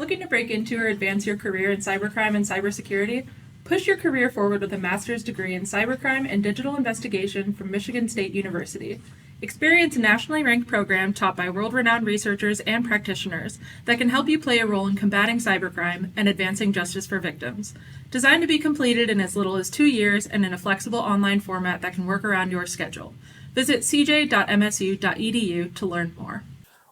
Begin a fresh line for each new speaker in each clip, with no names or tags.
Looking to break into or advance your career in cybercrime and cybersecurity? Push your career forward with a master's degree in cybercrime and digital investigation from Michigan State University. Experience a nationally ranked program taught by world-renowned researchers and practitioners that can help you play a role in combating cybercrime and advancing justice for victims. Designed to be completed in as little as 2 years and in a flexible online format that can work around your schedule. Visit cj.msu.edu to learn more.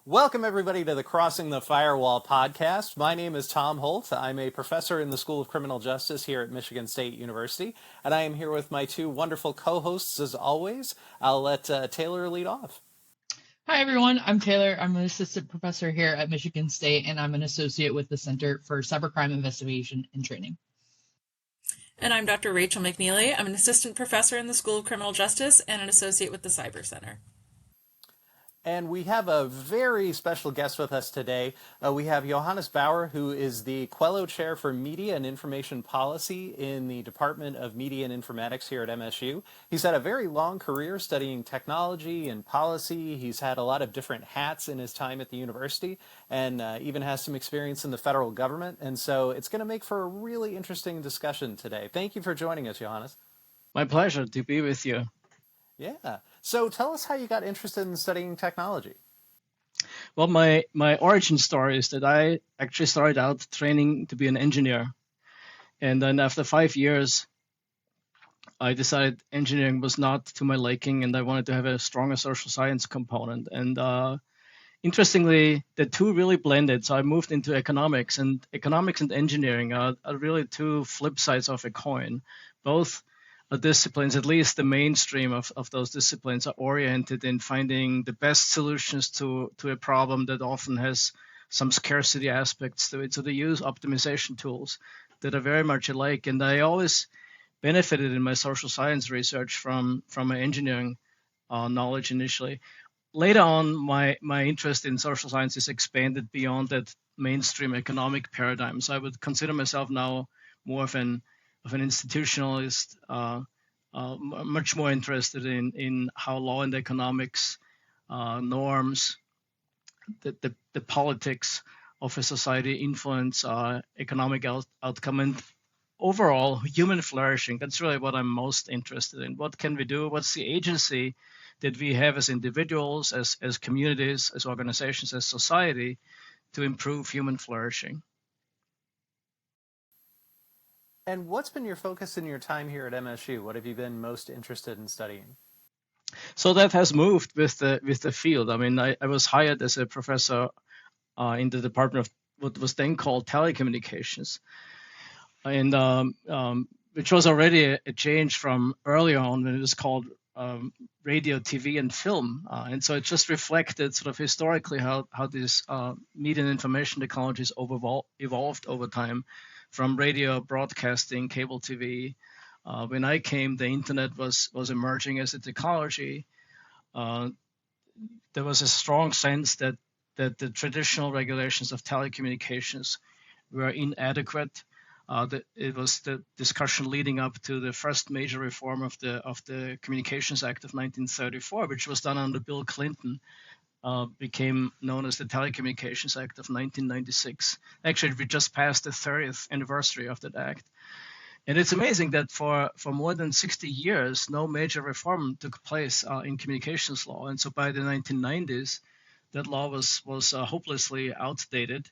Welcome, everybody, to the Crossing the Firewall podcast. My name is Tom Holt. I'm a professor in the School of Criminal Justice here at Michigan State University, and I am here with my two wonderful co-hosts, as always. I'll let Taylor lead off.
Hi, everyone. I'm Taylor. I'm an assistant professor here at Michigan State, and I'm an associate with the Center for Cybercrime Investigation and Training.
And I'm Dr. Rachel McNealey. I'm an assistant professor in the School of Criminal Justice and an associate with the Cyber Center.
And we have a very special guest with us today. We have Johannes Bauer, who is the Quello Chair for Media and Information Policy in the Department of Media and Informatics here at MSU. He's had a very long career studying technology and policy. He's had a lot of different hats in his time at the university and even has some experience in the federal government. And so it's going to make for a really interesting discussion today. Thank you for joining us, Johannes.
My pleasure to be with you.
Yeah. So tell us how you got interested in studying technology.
Well, my origin story is that I actually started out training to be an engineer. And then after 5 years, I decided engineering was not to my liking and I wanted to have a stronger social science component. And interestingly, the two really blended. So I moved into economics, and economics and engineering are really two flip sides of a coin. Both disciplines, at least the mainstream of those disciplines, are oriented in finding the best solutions to a problem that often has some scarcity aspects to it. So they use optimization tools that are very much alike. And I always benefited in my social science research from my engineering knowledge initially. Later on, my interest in social sciences expanded beyond that mainstream economic paradigm. So I would consider myself now more of an institutionalist, much more interested in how law and economics, norms, the politics of a society influence economic outcome and overall human flourishing. That's really what I'm most interested in. What can we do? What's the agency that we have as individuals, as communities, as organizations, as society to improve human flourishing?
And what's been your focus in your time here at MSU? What have you been most interested in studying?
So that has moved with the field. I mean, I was hired as a professor in the department of what was then called telecommunications, and which was already a change from earlier on when it was called radio, TV, and film. And so it just reflected sort of historically how these media and information technologies evolved over time. From radio, broadcasting, cable TV. When I came, the internet was emerging as a technology. There was a strong sense that the traditional regulations of telecommunications were inadequate. It was the discussion leading up to the first major reform of the Communications Act of 1934, which was done under Bill Clinton. Became known as the Telecommunications Act of 1996. Actually, we just passed the 30th anniversary of that act. And it's amazing that for more than 60 years, no major reform took place in communications law. And so by the 1990s, that law was hopelessly outdated.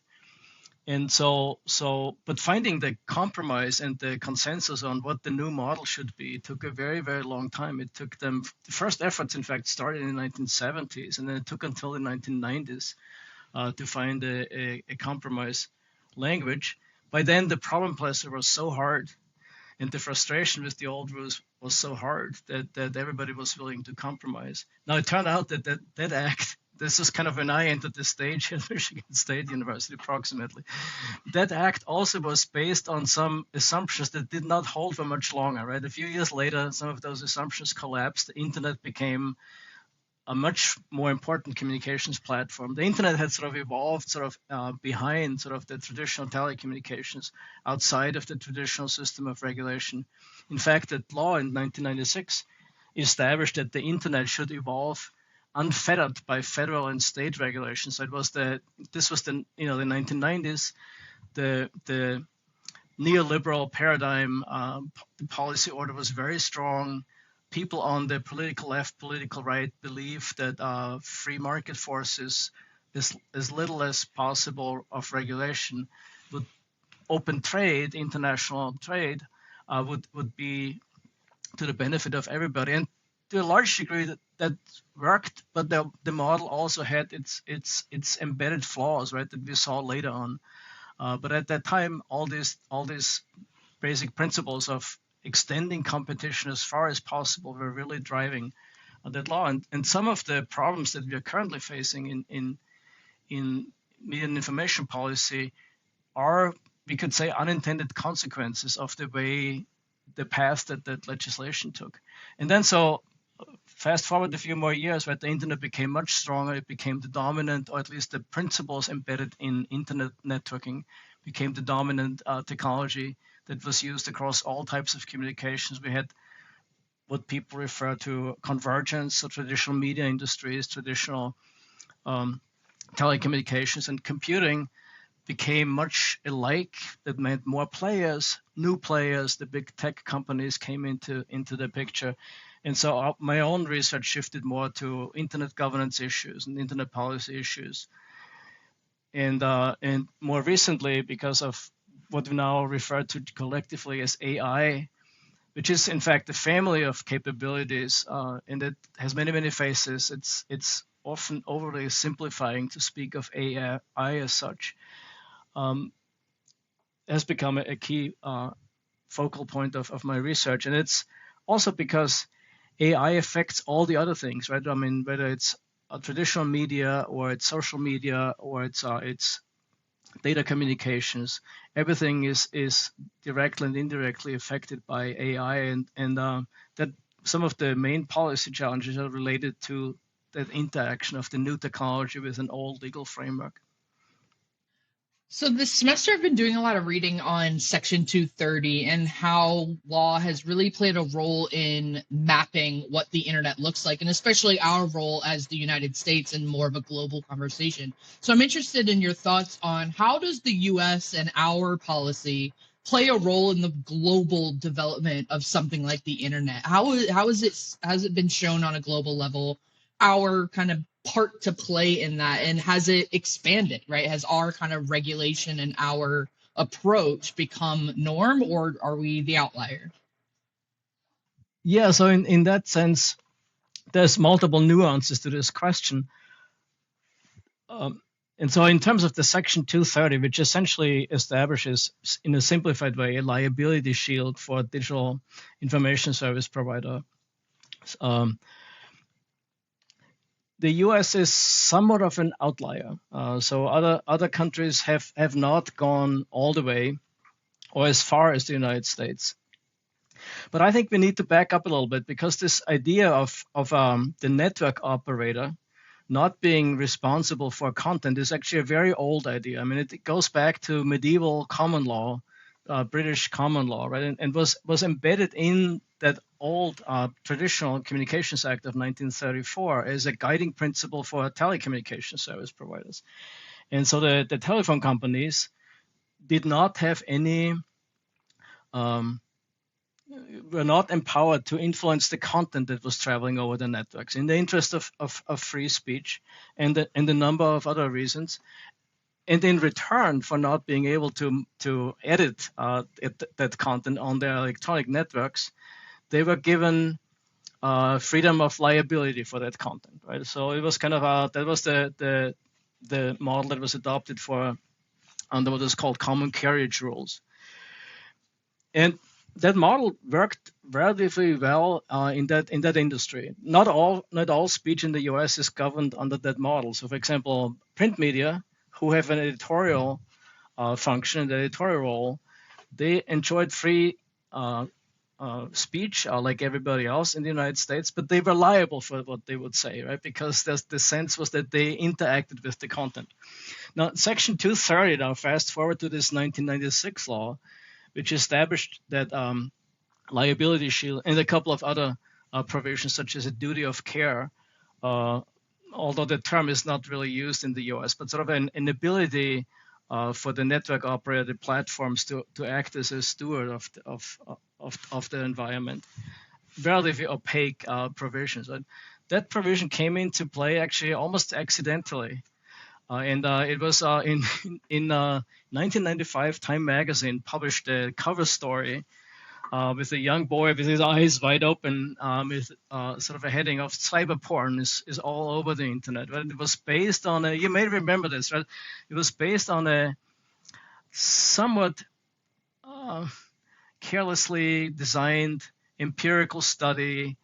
And but finding the compromise and the consensus on what the new model should be took a very, very long time. It took them, the first efforts, in fact, started in the 1970s, and then it took until the 1990s to find a compromise language. By then, the problem pleasure was so hard, and the frustration with the old rules was so hard that everybody was willing to compromise. Now, it turned out that act, this is kind of when I entered the stage at Michigan State University, approximately. That act also was based on some assumptions that did not hold for much longer, right? A few years later, some of those assumptions collapsed. The internet became a much more important communications platform. The internet had sort of evolved behind sort of the traditional telecommunications, outside of the traditional system of regulation. In fact, that law in 1996 established that the internet should evolve unfettered by federal and state regulations. So this was the 1990s. the neoliberal paradigm, the policy order was very strong. People on the political left, political right believe that free market forces, as little as possible of regulation, would open trade, international trade, would be to the benefit of everybody. And to a large degree that worked, but the model also had its embedded flaws, right, that we saw later on. But at that time, all these basic principles of extending competition as far as possible were really driving that law. And some of the problems that we are currently facing in media and information policy are, we could say, unintended consequences of the path that legislation took. And then so fast forward a few more years, right, the internet became much stronger. It became the dominant, or at least the principles embedded in internet networking became the dominant technology that was used across all types of communications. We had what people refer to convergence, so traditional media industries, traditional telecommunications, and computing became much alike. That meant more players, new players, the big tech companies came into the picture. And so my own research shifted more to internet governance issues and internet policy issues. And more recently, because of what we now refer to collectively as AI, which is in fact a family of capabilities, and it has many, many faces. It's often overly simplifying to speak of AI as such. Has become a key focal point of my research. And it's also because AI affects all the other things, right? I mean, whether it's traditional media or it's social media or it's data communications, everything is directly and indirectly affected by AI, and that some of the main policy challenges are related to that interaction of the new technology with an old legal framework.
So this semester I've been doing a lot of reading on Section 230 and how law has really played a role in mapping what the internet looks like, and especially our role as the United States in more of a global conversation. So I'm interested in your thoughts on how does the US and our policy play a role in the global development of something like the internet? Has it been shown on a global level, our kind of part to play in that, and has it expanded, right? Has our kind of regulation and our approach become norm, or are we the outlier?
Yeah, so in that sense, there's multiple nuances to this question. And so in terms of the Section 230, which essentially establishes, in a simplified way, a liability shield for digital information service provider, the U.S. is somewhat of an outlier. So other countries have not gone all the way or as far as the United States. But I think we need to back up a little bit, because this idea of the network operator not being responsible for content is actually a very old idea. I mean, it goes back to medieval common law, British common law, right? And was embedded in that old traditional Communications Act of 1934 as a guiding principle for telecommunication service providers. And so the telephone companies did not have any, were not empowered to influence the content that was traveling over the networks in the interest of free speech and a number of other reasons. And in return for not being able to edit that content on their electronic networks, they were given freedom of liability for that content, right? So it was kind of that was the model that was adopted for under what is called common carriage rules, and that model worked relatively well in that industry. Not all speech in the U.S. is governed under that model. So, for example, print media, who have an editorial function, the editorial role, they enjoyed free speech like everybody else in the United States, but they were liable for what they would say, right? Because the sense was that they interacted with the content. Now, Section 230, now fast forward to this 1996 law, which established that liability shield and a couple of other provisions, such as a duty of care, although the term is not really used in the US, but sort of an ability for the network operator platforms to act as a steward of the environment. Relatively opaque provisions. But that provision came into play actually almost accidentally. And it was in 1995, Time magazine published a cover story with a young boy with his eyes wide open, with sort of a heading of cyber porn is all over the internet. But it was based on you may remember this, right? It was based on a somewhat carelessly designed empirical study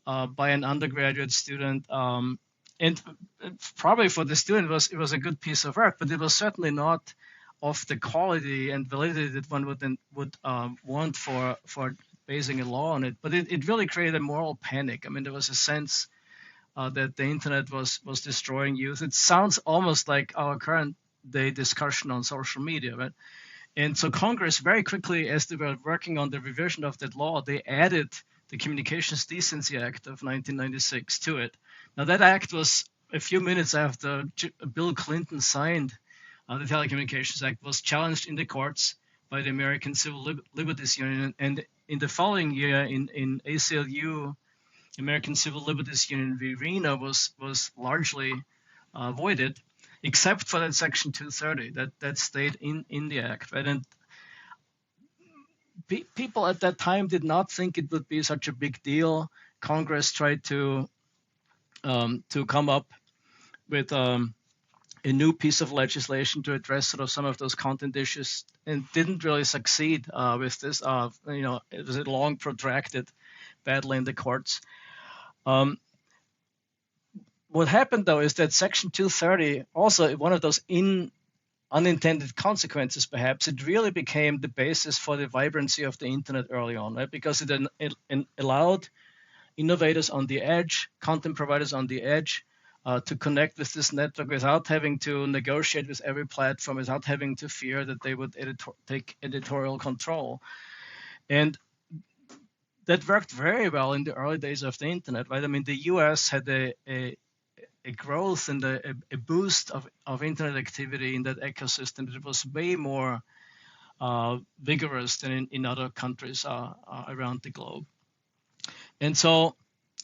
by an undergraduate student. And probably for the student it was a good piece of work, but it was certainly not of the quality and validity that one would want for basing a law on it. But it really created a moral panic. I mean, there was a sense that the internet was destroying youth. It sounds almost like our current day discussion on social media, right? And so Congress very quickly, as they were working on the revision of that law, they added the Communications Decency Act of 1996 to it. Now, that act was a few minutes after Bill Clinton signed the Telecommunications Act, was challenged in the courts by the American Civil Liberties Union. And in the following year, in ACLU, American Civil Liberties Union v. Reno was largely voided, except for that Section 230 that stayed in the act, right? And people at that time did not think it would be such a big deal. Congress tried to come up with a new piece of legislation to address sort of some of those content issues, and didn't really succeed with this. It was a long, protracted battle in the courts. What happened, though, is that Section 230, also one of those unintended consequences, perhaps, it really became the basis for the vibrancy of the internet early on, right? Because it allowed innovators on the edge, content providers on the edge, to connect with this network without having to negotiate with every platform, without having to fear that they would take editorial control. And that worked very well in the early days of the internet, right? I mean, the US had a growth and a boost of internet activity in that ecosystem that was way more vigorous than in other countries around the globe. And so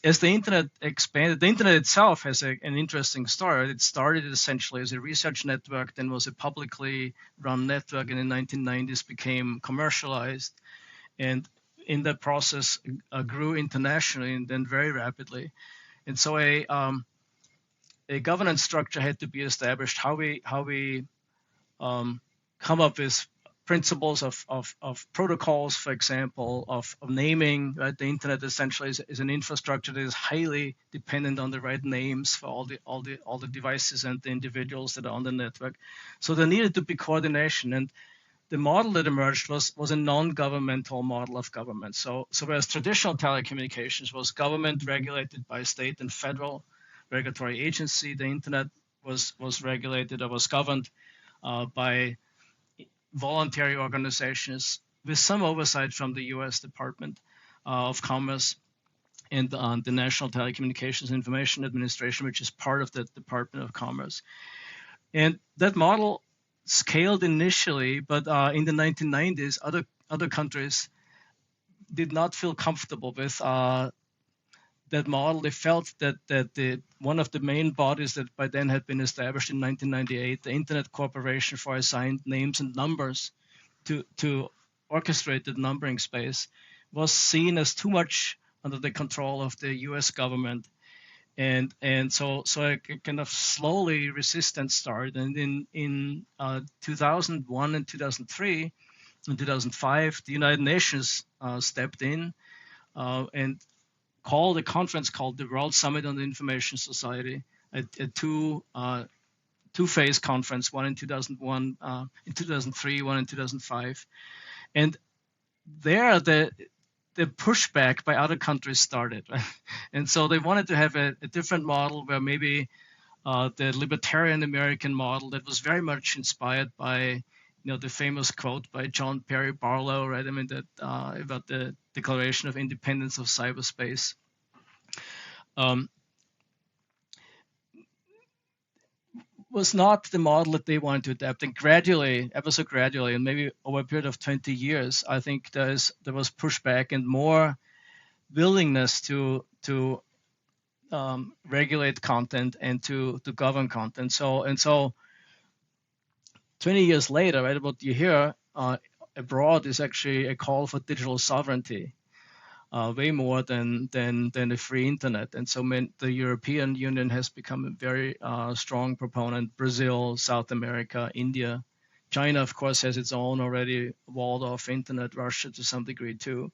as the internet expanded, the internet itself has an interesting story. It started essentially as a research network, then was a publicly run network, and in the 1990s became commercialized. And in that process grew internationally and then very rapidly. And so a governance structure had to be established, how we come up with principles of protocols, for example, of naming. Right? The internet essentially is an infrastructure that is highly dependent on the right names for all the devices and the individuals that are on the network. So there needed to be coordination, and the model that emerged was a non-governmental model of government. So whereas traditional telecommunications was government regulated by state and federal regulatory agency, the internet was regulated or was governed by voluntary organizations with some oversight from the U.S. Department of Commerce and the National Telecommunications Information Administration, which is part of the Department of Commerce. And that model scaled initially, but in the 1990s, other countries did not feel comfortable with that model. They felt that one of the main bodies that by then had been established in 1998, the Internet Corporation for Assigned Names and Numbers to orchestrate the numbering space, was seen as too much under the control of the U.S. government. And so a kind of slowly resistance started. And in 2001 and 2003 and 2005, the United Nations stepped in and called a conference called the World Summit on the Information Society, a two-phase conference, one in 2001, in 2003, one in 2005. And there the pushback by other countries started. Right? And so they wanted to have a different model where maybe the libertarian American model that was very much inspired by the famous quote by John Perry Barlow, right? I mean, that about the Declaration of Independence of Cyberspace. was not the model that they wanted to adapt. And gradually, ever so gradually, and maybe over a period of 20 years, I think there was pushback and more willingness to regulate content and to govern content. So 20 years later, right, what you hear abroad is actually a call for digital sovereignty, way more than a free internet. And so the European Union has become a very strong proponent. Brazil, South America, India, China, of course, has its own already walled off internet. Russia to some degree too.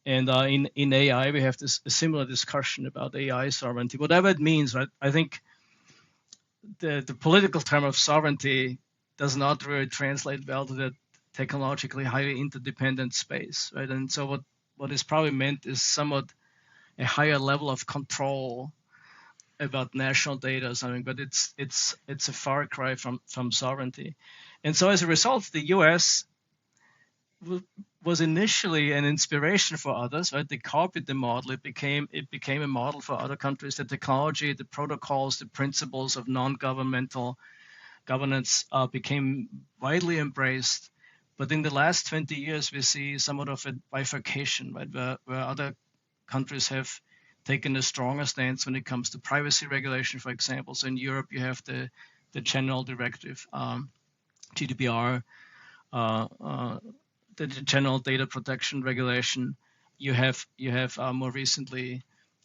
And in AI, we have a similar discussion about AI sovereignty, whatever it means, right? I think the political term of sovereignty does not really translate well to the technologically highly interdependent space, right? And so what is probably meant is somewhat a higher level of control about national data or something, but it's a far cry from sovereignty. And so as a result, the US was initially an inspiration for others, right? They copied the model. It became a model for other countries. The technology, the protocols, the principles of non-governmental governance became widely embraced. But in the last 20 years, we see somewhat of a bifurcation, right? Where other countries have taken a stronger stance when it comes to privacy regulation, for example. So in Europe, you have the General Directive, GDPR, the General Data Protection Regulation. You have more recently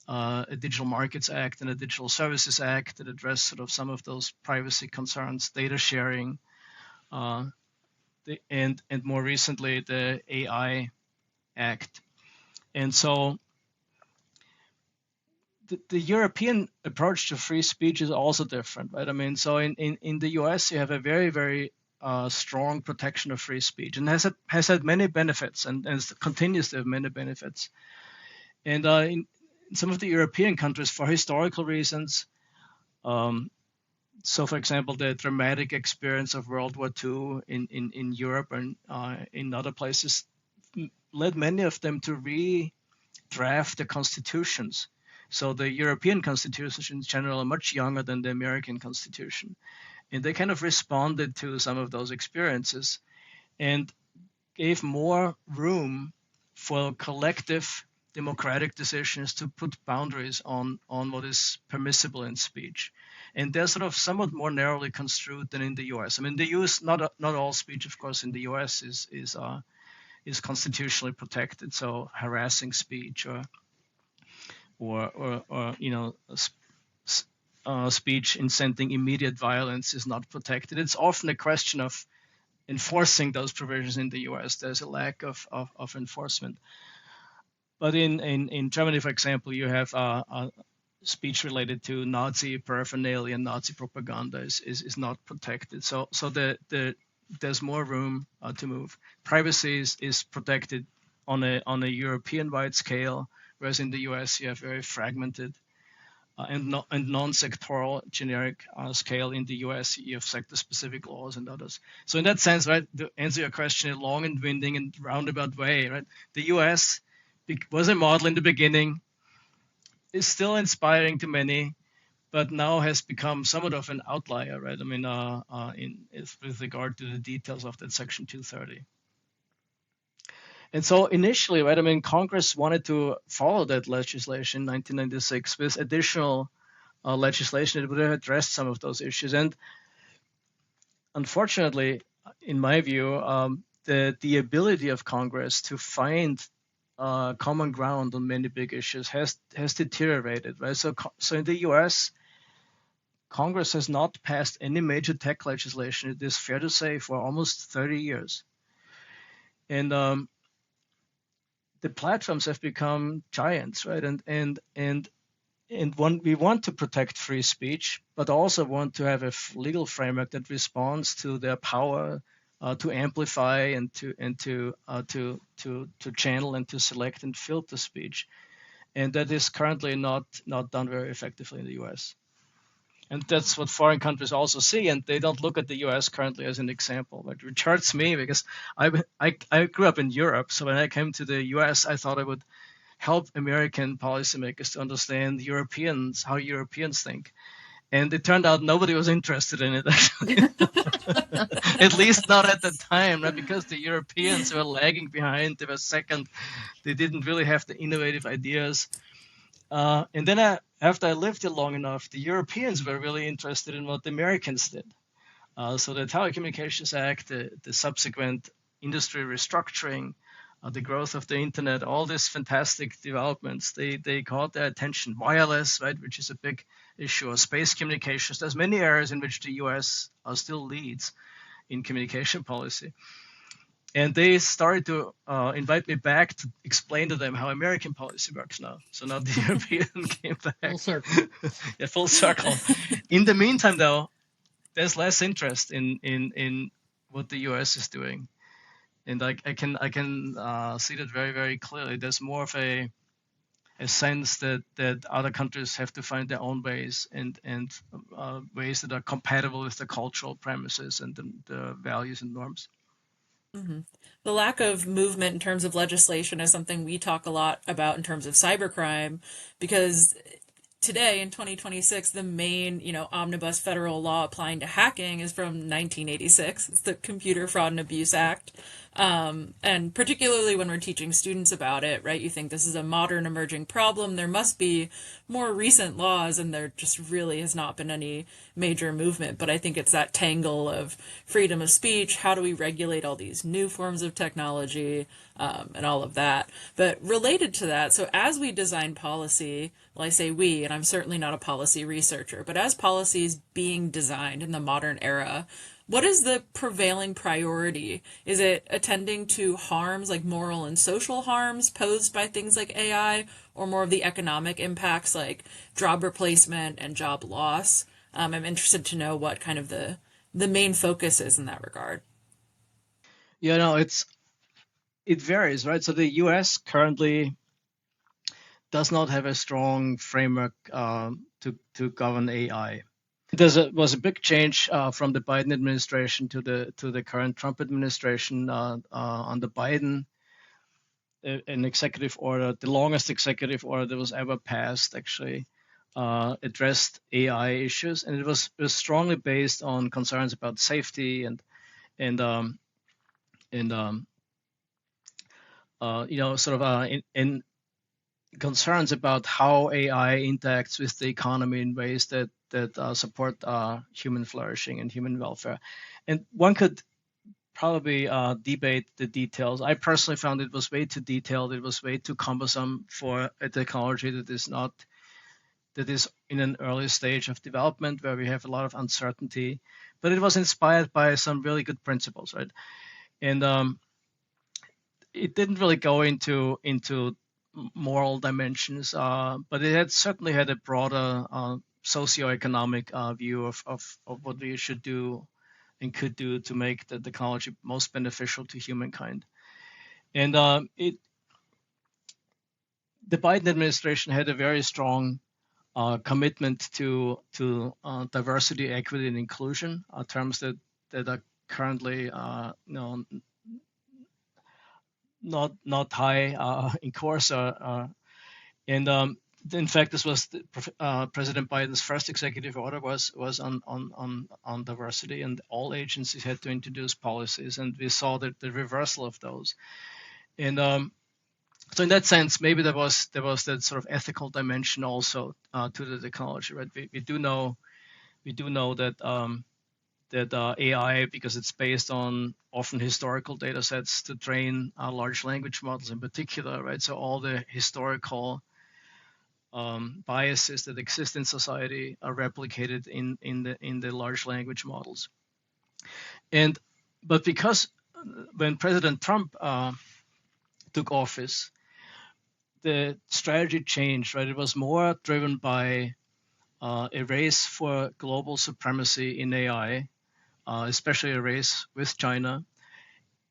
a Digital Markets Act and a Digital Services Act that address sort of some of those privacy concerns, data sharing, and more recently the AI Act. And so the European approach to free speech is also different, right? I mean, so in the US, you have a very, very strong protection of free speech, and has had many benefits, and continues to have many benefits. And in some of the European countries, for historical reasons, so for example, the dramatic experience of World War II in Europe and in other places led many of them to redraft the constitutions. So the European constitutions in general are much younger than the American Constitution. And they kind of responded to some of those experiences and gave more room for collective democratic decisions to put boundaries on what is permissible in speech. And they're sort of somewhat more narrowly construed than in the US. I mean, the US, not all speech, of course, in the US is constitutionally protected. So harassing speech or you know, speech inciting immediate violence is not protected. It's often a question of enforcing those provisions in the US. There's a lack of enforcement. But in Germany, for example, you have speech related to Nazi paraphernalia and Nazi propaganda is not protected. So there's more room to move. Privacy is protected on a European-wide scale, whereas in the US you have very fragmented and non-sectoral generic scale. In the US, you have sector-specific laws and others. So in that sense, right, to answer your question in a long and winding and roundabout way, right, the US was a model in the beginning, is still inspiring to many, but now has become somewhat of an outlier, right? I mean, with regard to the details of that Section 230. And so initially, right, I mean, Congress wanted to follow that legislation in 1996 with additional legislation that would have addressed some of those issues. And unfortunately, in my view, the ability of Congress to find common ground on many big issues has deteriorated, right? So in the US, Congress has not passed any major tech legislation, it is fair to say, for almost 30 years. And the platforms have become giants, right? And we want to protect free speech, but also want to have a legal framework that responds to their power to amplify and to channel and to select and filter speech, and that is currently not done very effectively in the U.S. And that's what foreign countries also see, and they don't look at the U.S. currently as an example. Which hurts me because I grew up in Europe, so when I came to the U.S., I thought I would help American policymakers to understand how Europeans think. And it turned out nobody was interested in it, actually. At least not at the time, right? Because the Europeans were lagging behind. They were second. They didn't really have the innovative ideas. And then after I lived here long enough, the Europeans were really interested in what the Americans did. So the Telecommunications Act, the subsequent industry restructuring, the growth of the internet, all these fantastic developments, they caught their attention. Wireless, right, which is a big issue, or space communications. There's many areas in which the US still leads in communication policy. And they started to invite me back to explain to them how American policy works now. So now the European came back.
Full circle.
Yeah, full circle. In the meantime, though, there's less interest in what the US is doing. And I can see that very, very clearly. There's more of a sense that other countries have to find their own ways and ways that are compatible with the cultural premises and the values and norms.
Mm-hmm. The lack of movement in terms of legislation is something we talk a lot about in terms of cybercrime, because today in 2026, the main, omnibus federal law applying to hacking is from 1986. It's the Computer Fraud and Abuse Act. And particularly when we're teaching students about it, right? You think this is a modern emerging problem. There must be more recent laws, and there just really has not been any major movement. But I think it's that tangle of freedom of speech. How do we regulate all these new forms of technology, and all of that? But related to that, so as we design policy, well, I say we, and I'm certainly not a policy researcher, but as policies being designed in the modern era, what is the prevailing priority? Is it attending to harms, like moral and social harms posed by things like AI, or more of the economic impacts like job replacement and job loss? I'm interested to know what kind of the main focus is in that regard.
Yeah, no, it varies, right? So the US currently does not have a strong framework to govern AI. There was a big change from the Biden administration to the current Trump administration. Under Biden, an executive order, the longest executive order that was ever passed, actually addressed AI issues, and it was strongly based on concerns about safety and in concerns about how AI interacts with the economy in ways that support human flourishing and human welfare. And one could probably debate the details. I personally found it was way too detailed. It was way too cumbersome for a technology that is in an early stage of development where we have a lot of uncertainty. But it was inspired by some really good principles, right? And it didn't really go into moral dimensions, but it certainly had a broader socioeconomic view of what we should do and could do to make the technology most beneficial to humankind. And the Biden administration had a very strong commitment to diversity, equity, and inclusion, terms that are currently not high in course. And in fact, this was President Biden's first executive order was on diversity, and all agencies had to introduce policies, and we saw the reversal of those. And so in that sense, maybe there was that sort of ethical dimension also to the technology, right? We do know that AI, because it's based on often historical data sets to train large language models in particular, right? So all the historical biases that exist in society are replicated in the large language models. But because when President Trump took office, the strategy changed, right? It was more driven by a race for global supremacy in AI, especially a race with China.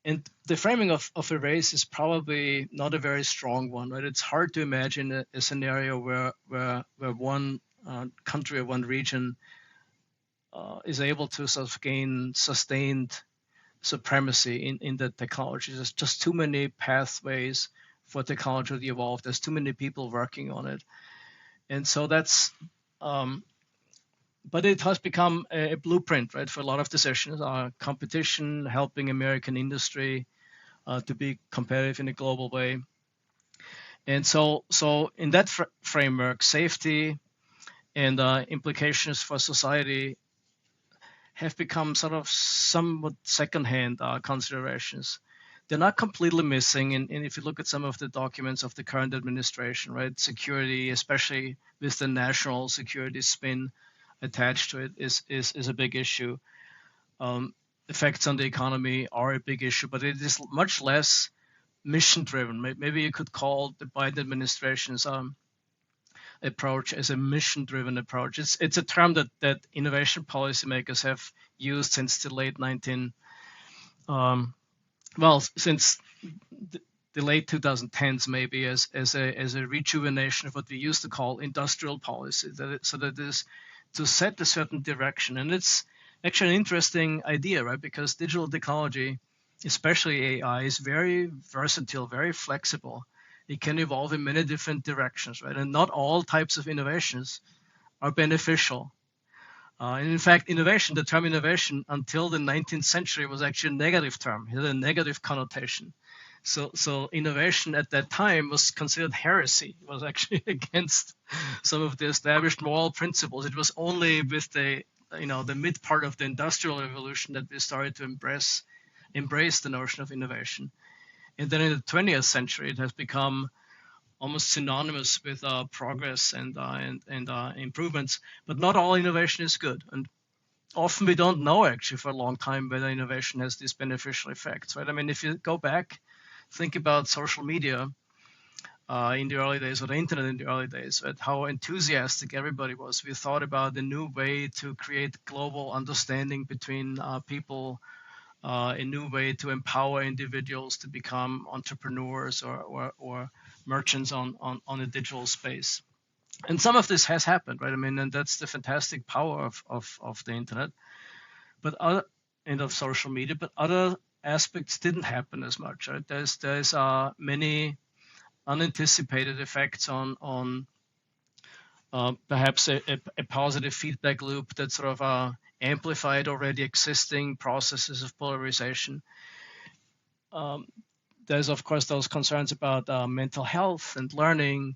And the framing of a race is probably not a very strong one, right? It's hard to imagine a scenario where one country or one region is able to sort of gain sustained supremacy in the technology. There's just too many pathways for technology to evolve. There's too many people working on it. And so that's but it has become a blueprint, right, for a lot of decisions. Competition, helping American industry to be competitive in a global way. And so in that framework, safety and implications for society have become sort of somewhat secondhand considerations. They're not completely missing, and if you look at some of the documents of the current administration, right, security, especially with the national security spin attached to it, is a big issue. Effects on the economy are a big issue, but it is much less mission-driven. Maybe you could call the Biden administration's approach as a mission-driven approach. It's a term that innovation policymakers have used since the late since the late 2010s, maybe as a rejuvenation of what we used to call industrial policy. That is to set a certain direction, and it's actually an interesting idea, right? Because digital technology, especially AI, is very versatile, very flexible. It can evolve in many different directions, right? And not all types of innovations are beneficial. And in fact, the term innovation until the 19th century was actually a negative term. It had a negative connotation. So innovation at that time was considered heresy. It was actually against some of the established moral principles. It was only with the mid part of the Industrial Revolution that we started to embrace the notion of innovation. And then in the 20th century, it has become almost synonymous with progress and improvements. But not all innovation is good. And often we don't know actually for a long time whether innovation has these beneficial effects, right? I mean, if you go back, think about social media in the early days, or the internet in the early days, right? How enthusiastic everybody was. We thought about a new way to create global understanding between people, a new way to empower individuals to become entrepreneurs or merchants on a digital space. And some of this has happened, right? I mean, and that's the fantastic power of the internet, and of social media. But other aspects didn't happen as much, right? There's many unanticipated effects on perhaps a positive feedback loop that sort of amplified already existing processes of polarization. There's of course those concerns about mental health and learning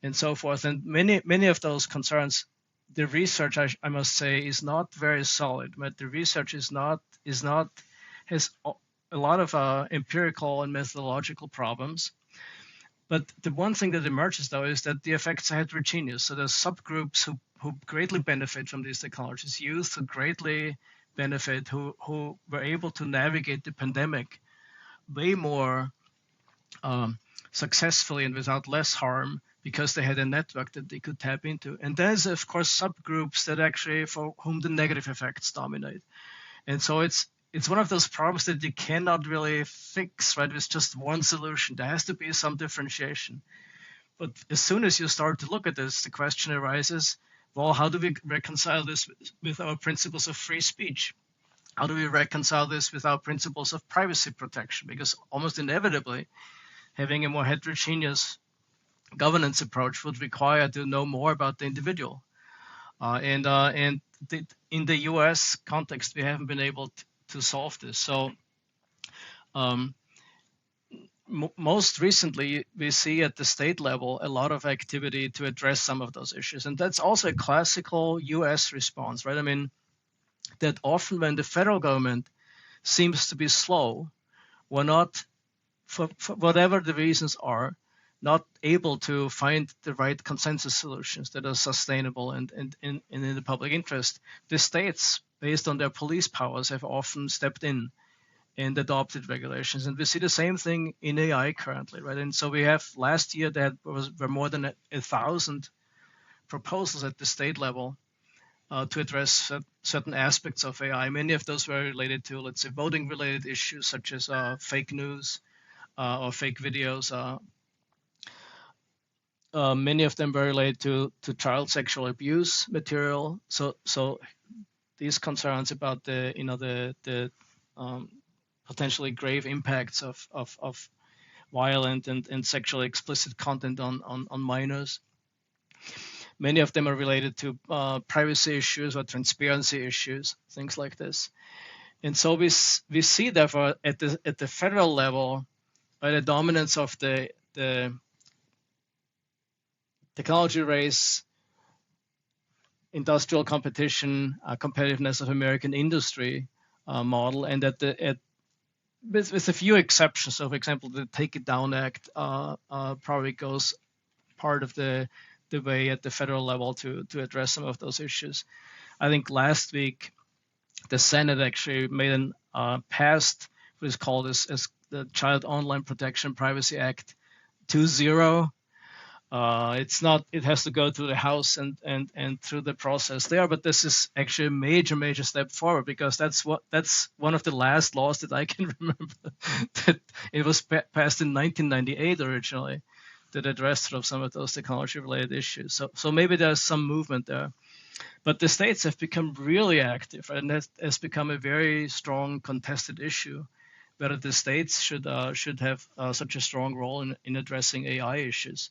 and so forth, and many of those concerns, the research I must say is not very solid. But the research has a lot of empirical and methodological problems. But the one thing that emerges, though, is that the effects are heterogeneous. So there's subgroups who greatly benefit from these technologies, youth who greatly benefit, who were able to navigate the pandemic way more successfully and without less harm because they had a network that they could tap into. And there's, of course, subgroups that actually for whom the negative effects dominate. And so it's one of those problems that you cannot really fix, right, with just one solution. There has to be some differentiation. But as soon as you start to look at this, the question arises, well, how do we reconcile this with our principles of free speech? How do we reconcile this with our principles of privacy protection? Because almost inevitably, having a more heterogeneous governance approach would require to know more about the individual. In the US context, we haven't been able to solve this. So most recently, we see at the state level a lot of activity to address some of those issues. And that's also a classical US response, right? I mean, that often when the federal government seems to be slow, we're not, for whatever the reasons are, not able to find the right consensus solutions that are sustainable and in the public interest. The states, based on their police powers, have often stepped in and adopted regulations. And we see the same thing in AI currently, right? And so we have last year there were more than 1,000 proposals at the state level to address certain aspects of AI. Many of those were related to, let's say, voting-related issues such as fake news or fake videos. Many of them were related to child sexual abuse material. So these concerns about the potentially grave impacts of violent and sexually explicit content on minors. Many of them are related to privacy issues or transparency issues, things like this. And so we see, therefore, at the federal level, by the dominance of the technology race, industrial competition, competitiveness of American industry model, and that with a few exceptions. So, for example, the Take It Down Act probably goes part of the way at the federal level to address some of those issues. I think last week the Senate actually made passed what is called as the Child Online Protection Privacy Act 2.0. It's not. It has to go through the House and through the process there. But this is actually a major step forward, because that's one of the last laws that I can remember that it was passed in 1998 originally, that addressed sort of some of those technology-related issues. So maybe there's some movement there. But the states have become really active, and that has become a very strong contested issue, whether the states should have such a strong role in addressing AI issues.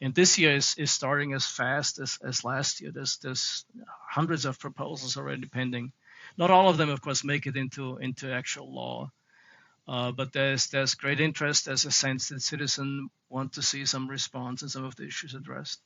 And this year is starting as fast as last year. There's hundreds of proposals already pending. Not all of them, of course, make it into actual law. But there's great interest. There's a sense that citizens want to see some response and some of the issues addressed.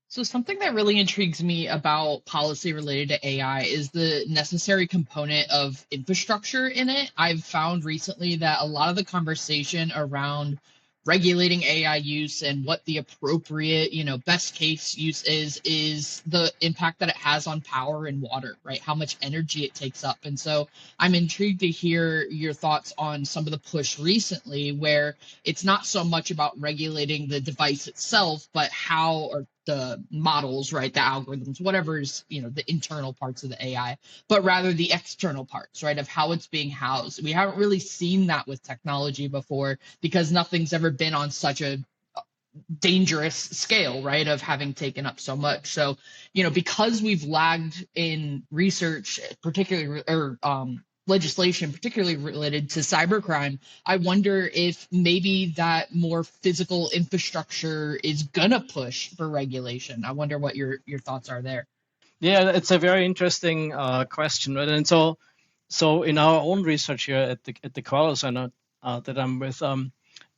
So something that really intrigues me about policy related to AI is the necessary component of infrastructure in it. I've found recently that a lot of the conversation around regulating AI use and what the appropriate, best case use is the impact that it has on power and water, right? How much energy it takes up. And so I'm intrigued to hear your thoughts on some of the push recently where it's not so much about regulating the device itself, but how or the models, right, the algorithms, whatever's, the internal parts of the AI, but rather the external parts, right, of how it's being housed. We haven't really seen that with technology before because nothing's ever been on such a dangerous scale, right, of having taken up so much. So, because we've lagged in research, particularly, or legislation, particularly related to cybercrime, I wonder if maybe that more physical infrastructure is gonna push for regulation. I wonder what your thoughts are there.
Yeah, it's a very interesting question, right? And so in our own research here at the Quello Center that I'm with,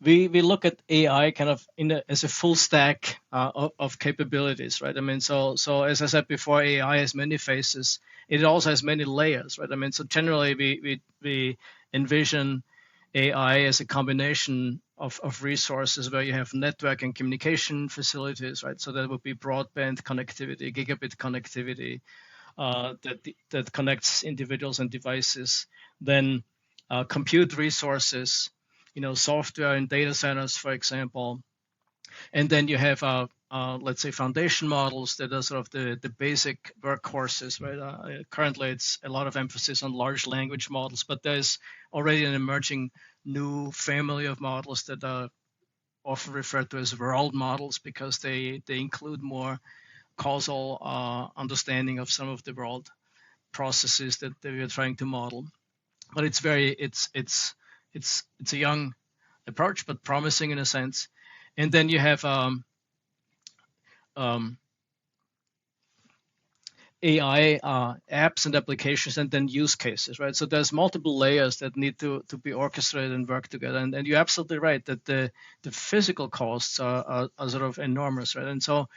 we look at AI kind of as a full stack of capabilities, right? I mean, so as I said before, AI has many faces. It also has many layers, right? I mean, so generally we envision AI as a combination of resources where you have network and communication facilities, right? So that would be broadband connectivity, gigabit connectivity that connects individuals and devices. Then compute resources, software in data centers, for example. And then you have, let's say, foundation models that are sort of the basic workhorses, right? Currently, it's a lot of emphasis on large language models, but there's already an emerging new family of models that are often referred to as world models because they include more causal understanding of some of the world processes that we are trying to model. But it's a young approach, but promising in a sense. And then you have AI apps and applications, and then use cases, right? So there's multiple layers that need to be orchestrated and work together. And you're absolutely right that the physical costs are sort of enormous, right? And so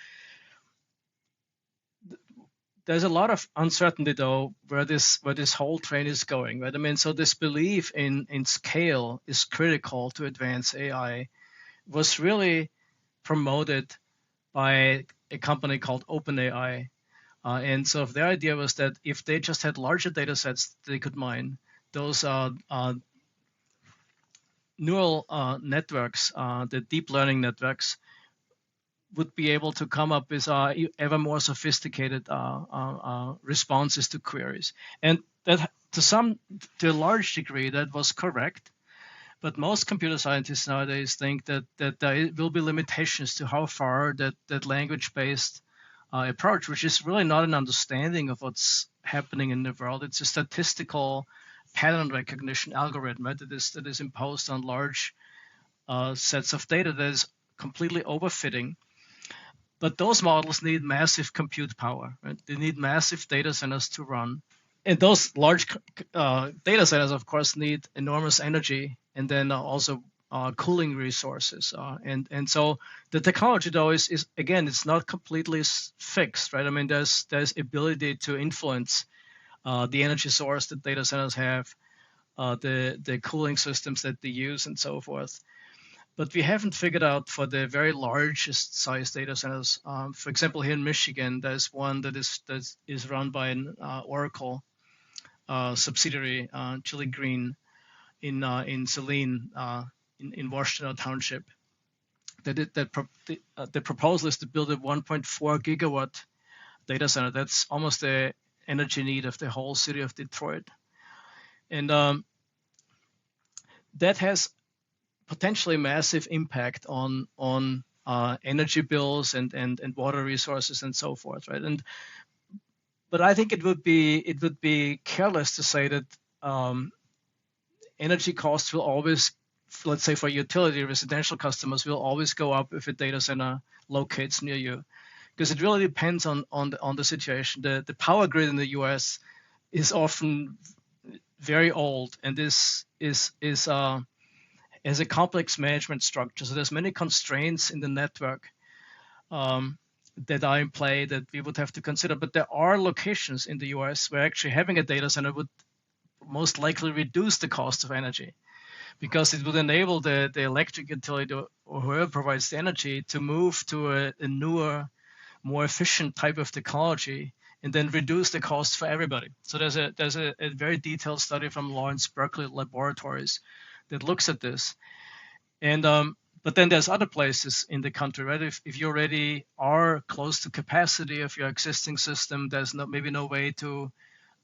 there's a lot of uncertainty, though, where this whole train is going, right? I mean, so this belief in scale is critical to advance AI was really promoted by a company called OpenAI. And so their idea was that if they just had larger data sets they could mine, those neural networks, the deep learning networks, would be able to come up with ever more sophisticated responses to queries. And that to a large degree, that was correct. But most computer scientists nowadays think that there will be limitations to how far that language-based approach, which is really not an understanding of what's happening in the world. It's a statistical pattern recognition algorithm, right? That is imposed on large sets of data that is completely overfitting. But those models need massive compute power, right? They need massive data centers to run. And those large data centers, of course, need enormous energy and then also cooling resources. And so the technology, though, is again, it's not completely fixed, right? I mean, there's ability to influence the energy source that data centers have, the cooling systems that they use, and so forth. But we haven't figured out for the very largest size data centers. For example, here in Michigan, there's one that is run by an Oracle subsidiary, Chili Green, in Saline, in Washington Township. The proposal is to build a 1.4 gigawatt data center. That's almost the energy need of the whole city of Detroit, and that has potentially massive impact on energy bills and water resources and so forth, right? But I think it would be careless to say that energy costs will always, let's say for utility residential customers, will always go up if a data center locates near you, because it really depends on the situation. The power grid in the U.S. is often very old, and this has a complex management structure. So there's many constraints in the network that are in play that we would have to consider. But there are locations in the US where actually having a data center would most likely reduce the cost of energy, because it would enable the electric utility or whoever provides the energy to move to a newer, more efficient type of technology and then reduce the cost for everybody. So there's a very detailed study from Lawrence Berkeley Laboratories that looks at this. And but then there's other places in the country, right? If you already are close to capacity of your existing system, there's maybe no way to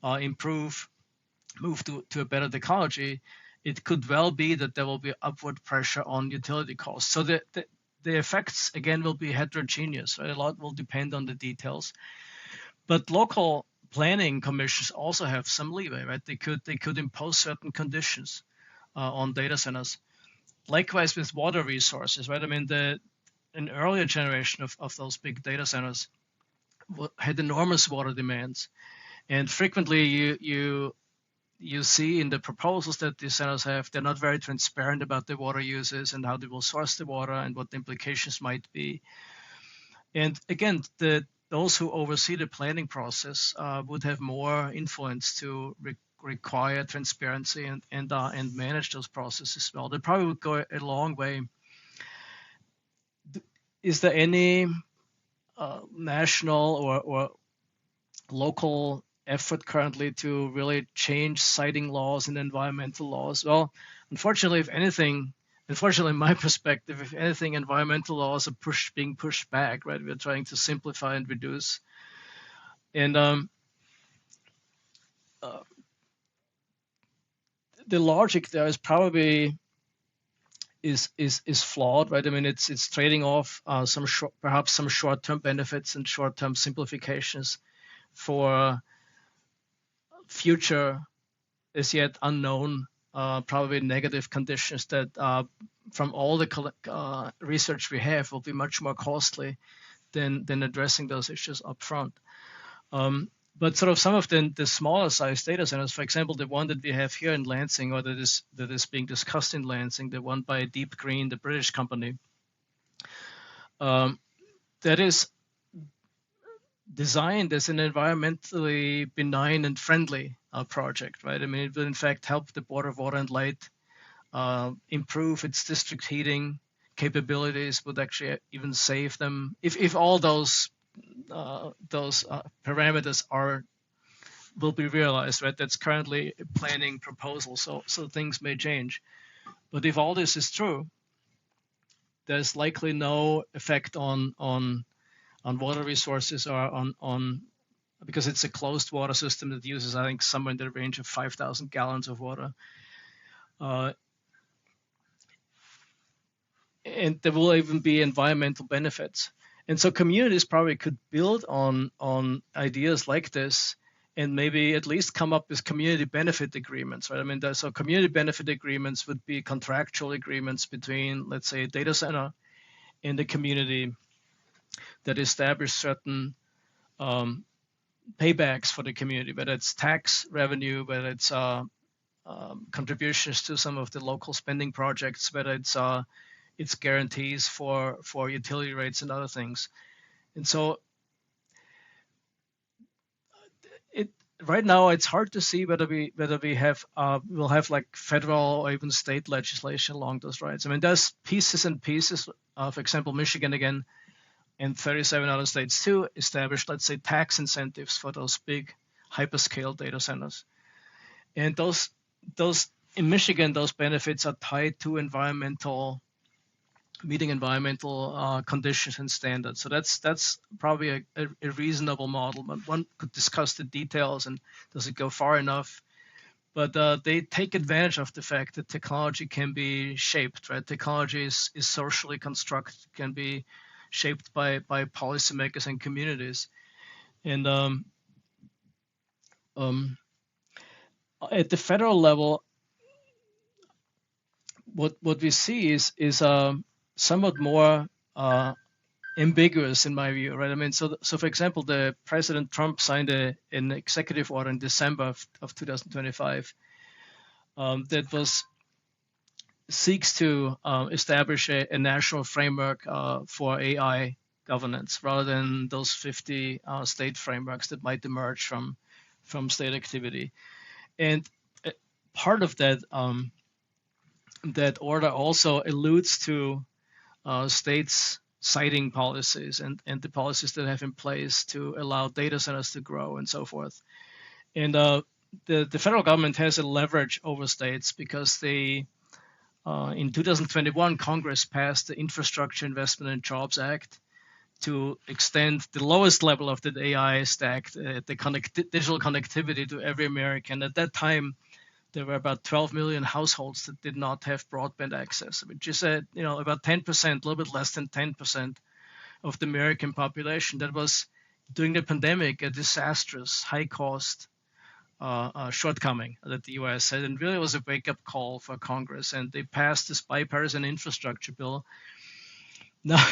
move to a better technology. It could well be that there will be upward pressure on utility costs. So the effects, again, will be heterogeneous, right? A lot will depend on the details. But local planning commissions also have some leeway, right? They could impose certain conditions on data centers. Likewise with water resources, right? I mean, an earlier generation of those big data centers had enormous water demands, and frequently you see in the proposals that these centers have, they're not very transparent about the water uses and how they will source the water and what the implications might be. And again, those who oversee the planning process would have more influence to require transparency and manage those processes well. They probably would go a long way. Is there any national or local effort currently to really change siting laws and environmental laws? Well, unfortunately, in my perspective, if anything, environmental laws are being pushed back, right? We're trying to simplify and reduce. And the logic there is probably is flawed, right? I mean, it's trading off perhaps some short-term benefits and short-term simplifications for future, as yet unknown, probably negative conditions that from all the research we have will be much more costly than addressing those issues up front. But sort of some of the smaller size data centers, for example, the one that we have here in Lansing, or that is being discussed in Lansing, the one by Deep Green, the British company, that is designed as an environmentally benign and friendly project, right? I mean, it will in fact help the Board of Water and Light improve its district heating capabilities, would actually even save them if all those parameters will be realized, right? That's currently a planning proposal, so things may change. But if all this is true, there's likely no effect on water resources or on because it's a closed water system that uses, I think, somewhere in the range of 5,000 gallons of water. And there will even be environmental benefits. And so communities probably could build on ideas like this and maybe at least come up with community benefit agreements, right? I mean, so community benefit agreements would be contractual agreements between, let's say, a data center and the community that establish certain paybacks for the community, whether it's tax revenue, whether it's contributions to some of the local spending projects, whether it's guarantees for utility rates and other things. And so right now it's hard to see whether we will have like federal or even state legislation along those lines. I mean, there's pieces and pieces. For example, Michigan again and 37 other states too established, let's say, tax incentives for those big hyperscale data centers. And those in Michigan, those benefits are tied to meeting environmental conditions and standards. So that's probably a reasonable model. But one could discuss the details and does it go far enough? But they take advantage of the fact that technology can be shaped, right? Technology is socially constructed, can be shaped by policymakers and communities. And at the federal level, what we see is somewhat more ambiguous in my view, right? I mean, so for example, the President Trump signed an executive order in December of 2025 that seeks to establish a national framework for AI governance, rather than those 50 state frameworks that might emerge from state activity. And part of that that order also alludes to states citing policies and the policies that have in place to allow data centers to grow and so forth. And the federal government has a leverage over states because they, in 2021, Congress passed the Infrastructure Investment and Jobs Act to extend the lowest level of the AI stack, the digital connectivity to every American. At that time, there were about 12 million households that did not have broadband access, which is about 10%, a little bit less than 10% of the American population. That was, during the pandemic, a disastrous, high-cost shortcoming that the U.S. had, and really was a wake-up call for Congress. And they passed this bipartisan infrastructure bill. Now,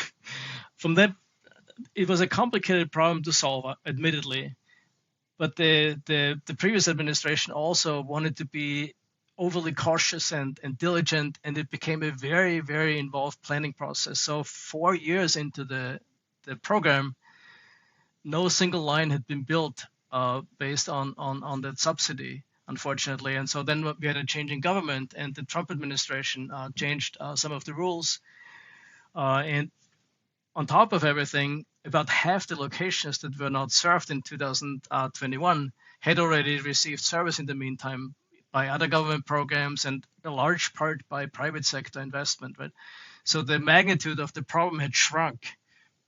from that, it was a complicated problem to solve, admittedly. But the previous administration also wanted to be overly cautious and diligent, and it became a very, very involved planning process. So 4 years into the program, no single line had been built based on that subsidy, unfortunately. And so then we had a change in government, and the Trump administration changed some of the rules. And on top of everything, about half the locations that were not served in 2021 had already received service in the meantime by other government programs and a large part by private sector investment, right? So the magnitude of the problem had shrunk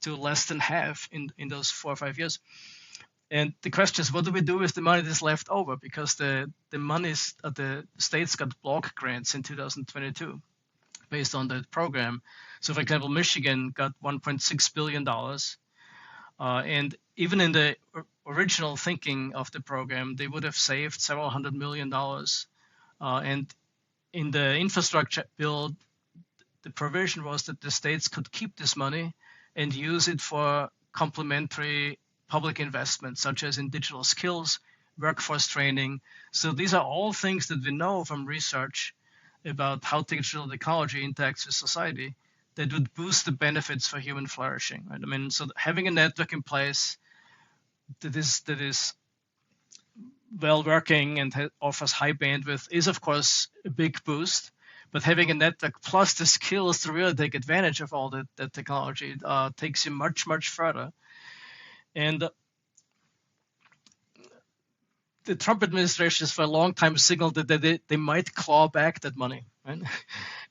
to less than half in those 4 or 5 years. And the question is, what do we do with the money that's left over? Because the states got block grants in 2022 based on the program. So for example, Michigan got $1.6 billion. And even in the original thinking of the program, they would have saved several $100 million. And in the infrastructure bill, the provision was that the states could keep this money and use it for complementary public investments, such as in digital skills, workforce training. So these are all things that we know from research about how digital technology interacts with society that would boost the benefits for human flourishing, right? I mean, so having a network in place that is well working and offers high bandwidth is, of course, a big boost. But having a network plus the skills to really take advantage of all that technology takes you much, much further. And the Trump administration for a long time signaled that they might claw back that money, right?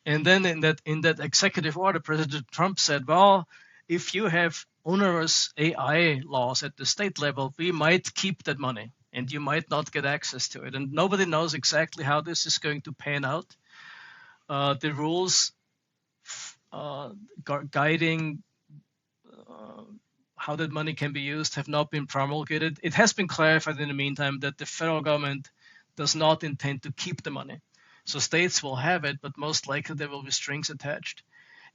And then in that executive order, President Trump said, well, if you have onerous AI laws at the state level, we might keep that money and you might not get access to it. And nobody knows exactly how this is going to pan out. The rules guiding how that money can be used have not been promulgated. It has been clarified in the meantime that the federal government does not intend to keep the money. So states will have it, but most likely there will be strings attached.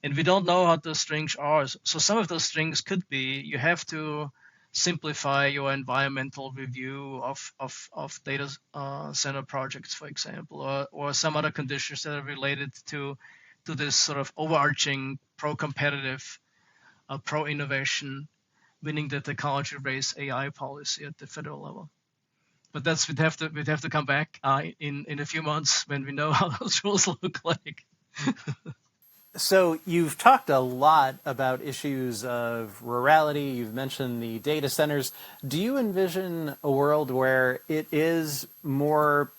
And we don't know what those strings are. So some of those strings could be you have to simplify your environmental review of data center projects, for example, or some other conditions that are related to this sort of overarching pro-competitive, pro-innovation, winning the technology race AI policy at the federal level. But we'd have to come back in a few months when we know how those rules look like.
So you've talked a lot about issues of rurality. You've mentioned the data centers. Do you envision a world where it is more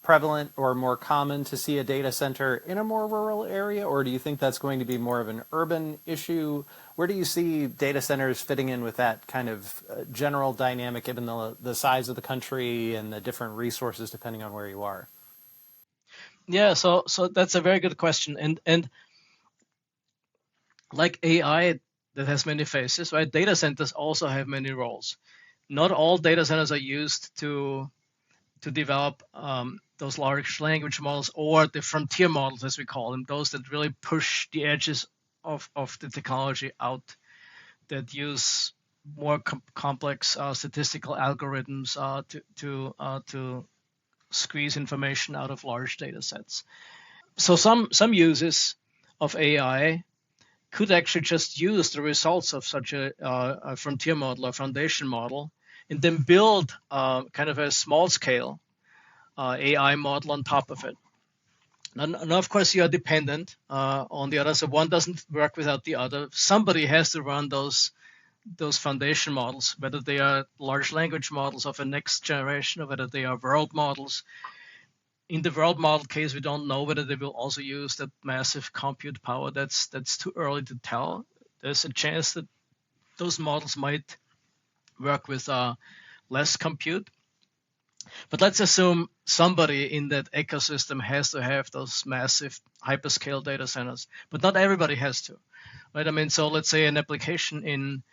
prevalent or more common to see a data center in a more rural area, or do you think that's going to be more of an urban issue? Where do you see data centers fitting in with that kind of general dynamic, given the size of the country and the different resources depending on where you are?
Yeah, so that's a very good question, and like AI that has many faces, right? Data centers also have many roles. Not all data centers are used to develop those large language models or the frontier models, as we call them, those that really push the edges of the technology out, that use more complex statistical algorithms to squeeze information out of large data sets. So some uses of AI could actually just use the results of such a frontier model, a foundation model, and then build kind of a small scale AI model on top of it. And of course, you are dependent on the other, so one doesn't work without the other. Somebody has to run those foundation models, whether they are large language models of a next generation or whether they are world models. In the world model case, we don't know whether they will also use that massive compute power. That's too early to tell. There's a chance that those models might work with less compute. But let's assume somebody in that ecosystem has to have those massive hyperscale data centers, but not everybody has to, right? I mean, so let's say an application in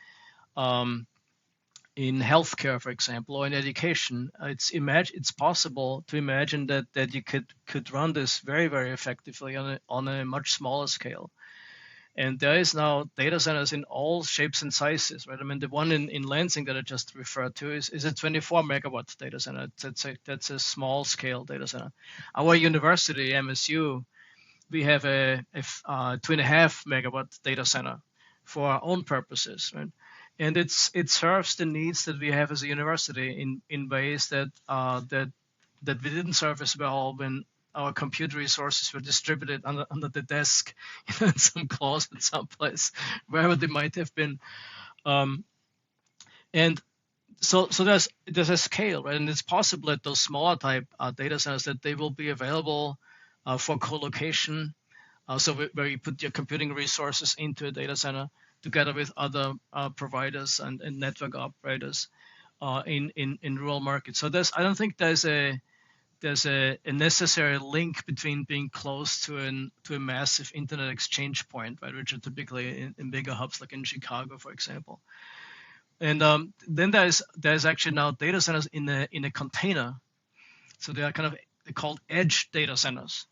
healthcare, for example, or in education, it's possible to imagine that you could run this very, very effectively on a much smaller scale. And there is now data centers in all shapes and sizes, right? I mean, the one in Lansing that I just referred to is a 24 megawatt data center. That's a small scale data center. Our university, MSU, we have a 2.5 megawatt data center for our own purposes, right? And it serves the needs that we have as a university in ways that we didn't serve as well when our compute resources were distributed under the desk in some closet someplace, wherever they might have been. And so there's a scale, right? And it's possible that those smaller type data centers, that they will be available for co-location. So where you put your computing resources into a data center together with other providers and network operators in rural markets. So I don't think there's a necessary link between being close to a massive internet exchange point, right, which are typically in bigger hubs like in Chicago, for example. And then there's actually now data centers in a container. So they are they're called edge data centers.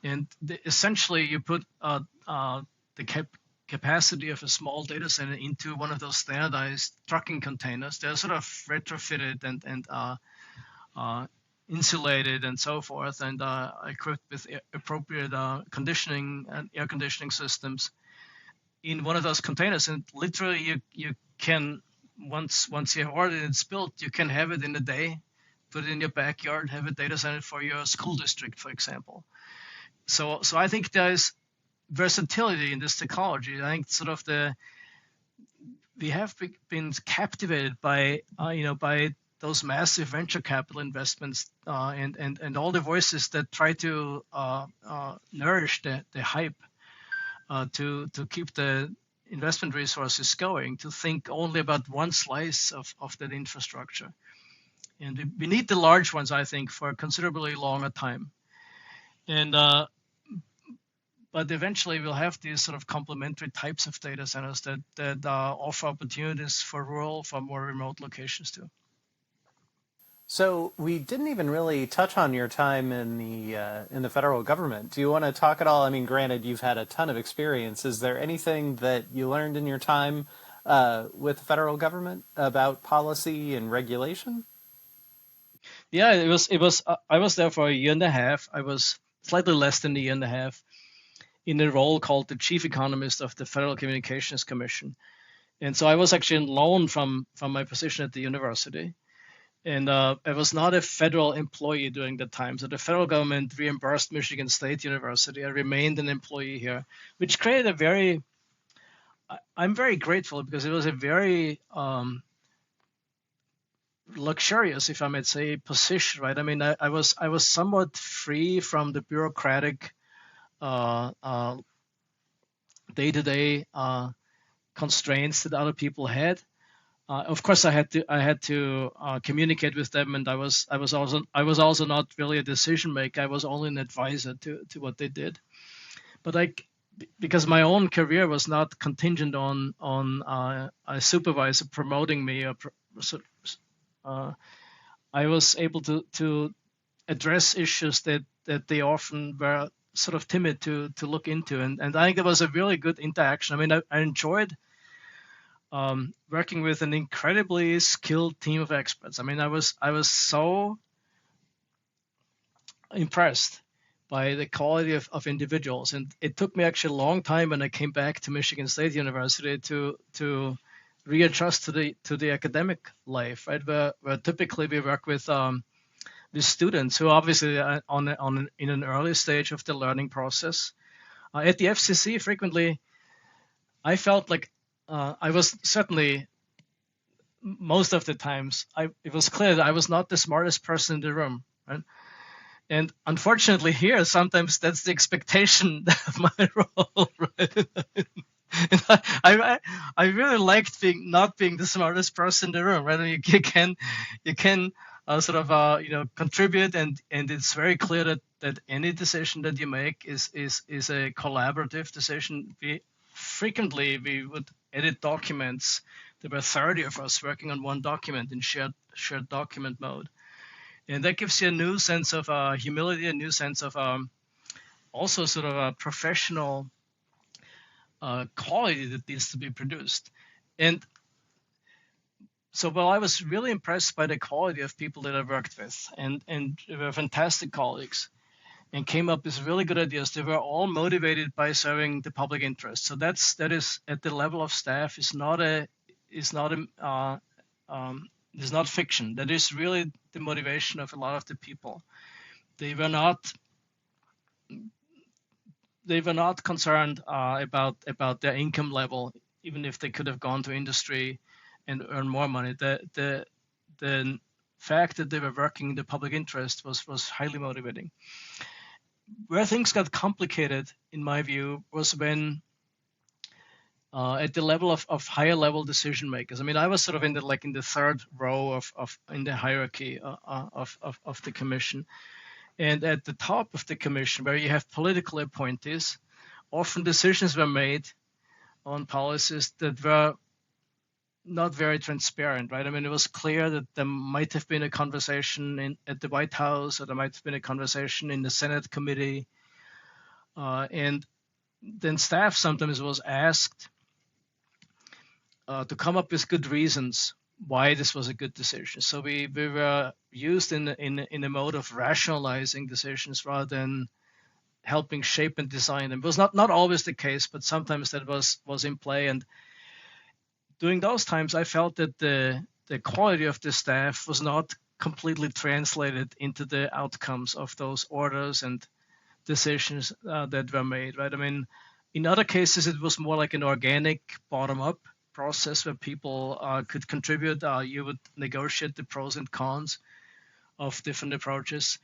And essentially you put the capacity of a small data center into one of those standardized trucking containers. They're sort of retrofitted and insulated and so forth, and equipped with appropriate conditioning and air conditioning systems in one of those containers. And literally you can, once you have ordered it's built, you can have it in a day, put it in your backyard, have a data center for your school district, for example. So I think there's versatility in this technology. I think we have been captivated by those massive venture capital investments and all the voices that try to nourish the hype to keep the investment resources going, to think only about one slice of that infrastructure. And we need the large ones, I think, for a considerably longer time. And but eventually we'll have these sort of complementary types of data centers that offer opportunities for rural, for more remote locations too.
So we didn't even really touch on your time in the federal government. Do you want to talk at all? I mean, granted, you've had a ton of experience. Is there anything that you learned in your time with the federal government about policy and regulation?
Yeah, it was. I was there for a year and a half. I was slightly less than a year and a half in a role called the Chief Economist of the Federal Communications Commission, and so I was actually on loan from my position at the university. And I was not a federal employee during that time. So the federal government reimbursed Michigan State University. I remained an employee here, which created a very, I'm very grateful because it was a very luxurious, if I might say, position, right? I mean, I was somewhat free from the bureaucratic day-to-day constraints that other people had. Of course, I had to communicate with them, and I was also not really a decision maker. I was only an advisor to what they did. But because my own career was not contingent on a supervisor promoting me, I was able to address issues that they often were sort of timid to look into, and I think it was a really good interaction. I mean, I enjoyed working with an incredibly skilled team of experts. I mean, I was so impressed by the quality of individuals, and it took me actually a long time when I came back to Michigan State University to readjust to the academic life, right? Where typically we work with students who obviously are in an early stage of the learning process. At the FCC, frequently, I felt like I was certainly most of the times it was clear that I was not the smartest person in the room, right? And unfortunately, here sometimes that's the expectation of my role, right? And I really liked not being the smartest person in the room, right? I mean, you can sort of contribute, and it's very clear that any decision that you make is a collaborative decision. Frequently we would edit documents. There were 30 of us working on one document in shared document mode, and that gives you a new sense of humility, a new sense of also sort of a professional quality that needs to be produced. And so, well, I was really impressed by the quality of people that I worked with, and they were fantastic colleagues, and came up with really good ideas. They were all motivated by serving the public interest. So that is at the level of staff is not fiction. That is really the motivation of a lot of the people. They were not concerned about their income level, even if they could have gone to industry and earn more money. The fact that they were working in the public interest was highly motivating. Where things got complicated, in my view, was when at the level of higher level decision makers. I mean, I was sort of in the third row of in the hierarchy of the commission, and at the top of the commission, where you have political appointees, often decisions were made on policies that were not very transparent, right? I mean, it was clear that there might have been a conversation at the White House, or there might have been a conversation in the Senate committee, and then staff sometimes was asked to come up with good reasons why this was a good decision. So we were used in a mode of rationalizing decisions rather than helping shape and design them. It was not always the case, but sometimes that was in play. And during those times, I felt that the quality of the staff was not completely translated into the outcomes of those orders and decisions that were made, right? I mean, in other cases, it was more like an organic bottom-up process where people could contribute. You would negotiate the pros and cons of different approaches.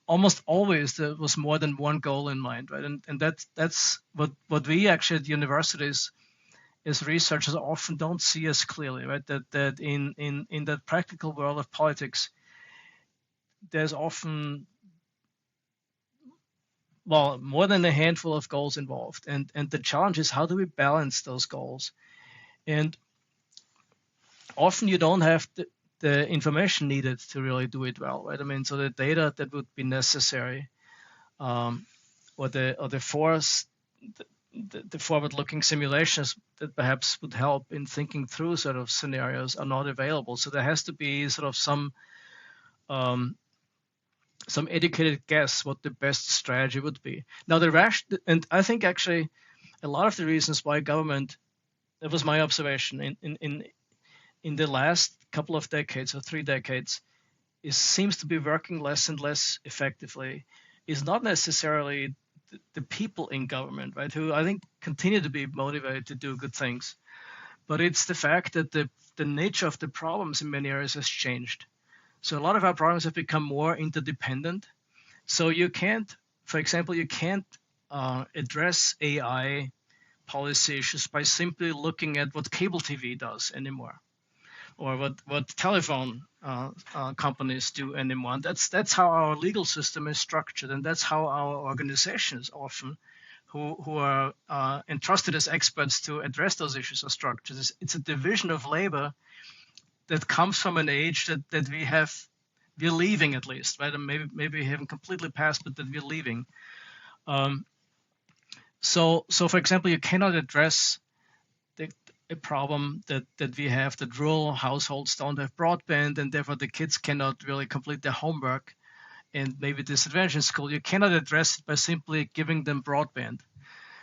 Almost always there was more than one goal in mind, right? And that's what we actually at universities as researchers often don't see as clearly, right? That in the practical world of politics, there's often more than a handful of goals involved, and the challenge is, how do we balance those goals? And often you don't have the information needed to really do it well, right? I mean, so the data that would be necessary, or the forward-looking simulations that perhaps would help in thinking through sort of scenarios are not available. So there has to be sort of some educated guess what the best strategy would be. Now and I think actually a lot of the reasons why government, that was my observation in the last couple of decades or 3 decades, seems to be working less and less effectively, is not necessarily the people in government, right, who I think continue to be motivated to do good things, but it's the fact that the nature of the problems in many areas has changed. So a lot of our problems have become more interdependent. So you can't, for example, address AI policy issues by simply looking at what cable TV does anymore, or what telephone companies do anymore. And that's how our legal system is structured, and that's how our organizations often, who are entrusted as experts to address those issues, are structured. It's a division of labor that comes from an age that we're leaving, at least, right? And maybe we haven't completely passed, but that we're leaving. So for example, you cannot address a problem that we have, that rural households don't have broadband, and therefore the kids cannot really complete their homework and maybe disadvantaged in school. You cannot address it by simply giving them broadband,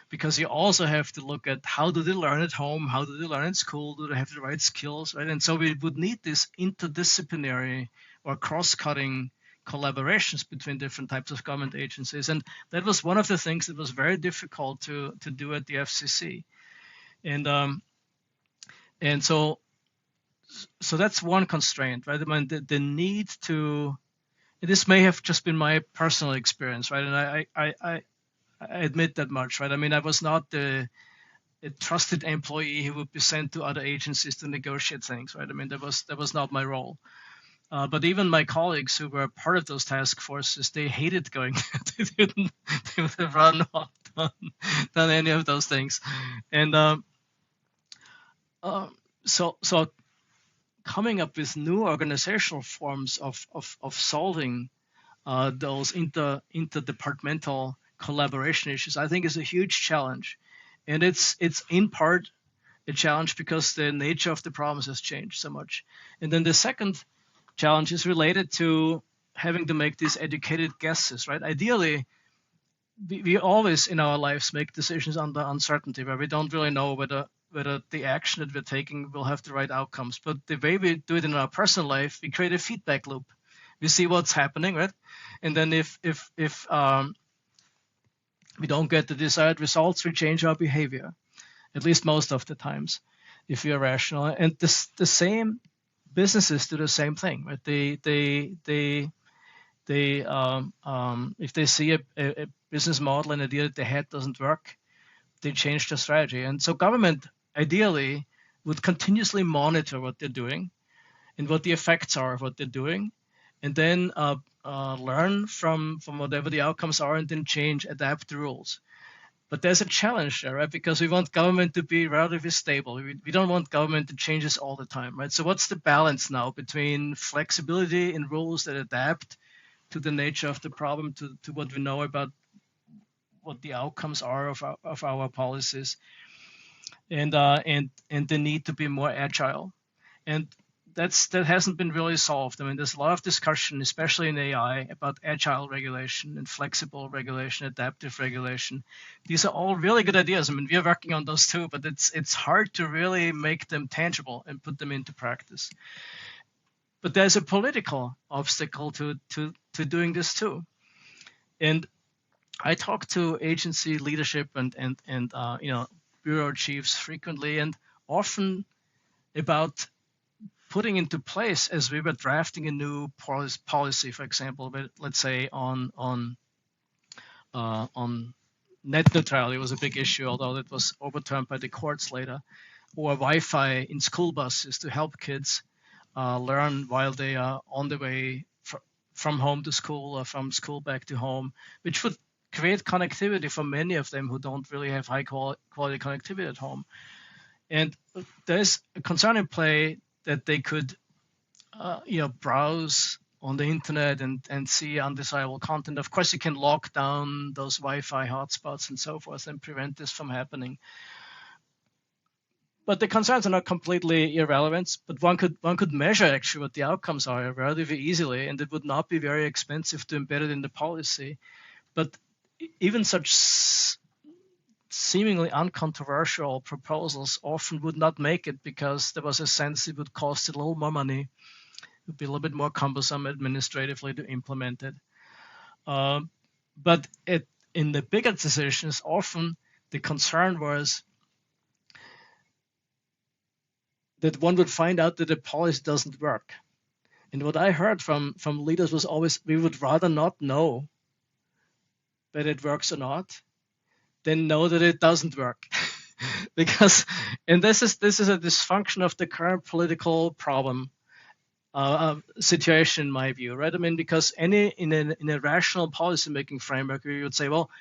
because you also have to look at how do they learn at home, how do they learn in school, do they have the right skills, right? And so we would need this interdisciplinary or cross-cutting collaborations between different types of government agencies. And that was one of the things that was very difficult to do at the FCC. And so that's one constraint, right? I mean, the need to, this may have just been my personal experience, right? And I admit that much, right? I mean, I was not a trusted employee who would be sent to other agencies to negotiate things, right? I mean, that was not my role. But even my colleagues who were part of those task forces, they hated going there. They would have run off, done any of those things. And so coming up with new organizational forms of solving those interdepartmental collaboration issues, I think, is a huge challenge. And it's in part a challenge because the nature of the problems has changed so much. And then the second challenge is related to having to make these educated guesses, right? Ideally, we always in our lives make decisions under uncertainty, where we don't really know whether the action that we're taking will have the right outcomes. But the way we do it in our personal life, we create a feedback loop. We see what's happening, right? And then if we don't get the desired results, we change our behavior, at least most of the times, if we are rational. And the same businesses do the same thing, right? They if they see a business model and idea that they had doesn't work, they change their strategy. And so government ideally would continuously monitor what they're doing and what the effects are of what they're doing, and then learn from whatever the outcomes are, and then change, adapt the rules. But there's a challenge there, right? Because we want government to be relatively stable. We don't want government to changes all the time, right? So what's the balance now between flexibility in rules that adapt to the nature of the problem, to what we know about what the outcomes are of our policies, and the need to be more agile? And that hasn't been really solved. I mean, there's a lot of discussion, especially in AI, about agile regulation and flexible regulation, adaptive regulation. These are all really good ideas. I mean, we're working on those too, but it's hard to really make them tangible and put them into practice. But there's a political obstacle to doing this too. And I talk to agency leadership and bureau chiefs frequently, and often about putting into place, as we were drafting a new policy, for example, let's say on net neutrality was a big issue, although it was overturned by the courts later, or Wi-Fi in school buses to help kids learn while they are on the way from home to school or from school back to home, which would create connectivity for many of them who don't really have high quality connectivity at home. And there's a concern in play that they could browse on the internet and see undesirable content. Of course, you can lock down those Wi-Fi hotspots and so forth and prevent this from happening. But the concerns are not completely irrelevant. But one could measure actually what the outcomes are relatively easily, and it would not be very expensive to embed it in the policy. But even such seemingly uncontroversial proposals often would not make it because there was a sense it would cost a little more money. It would be a little bit more cumbersome administratively to implement it. But in the bigger decisions, often the concern was that one would find out that the policy doesn't work. And what I heard from leaders was always, we would rather not know whether it works or not than know that it doesn't work. Because, and this is a dysfunction of the current political problem situation, in my view, right? I mean, because in a rational policymaking framework, we would say, well,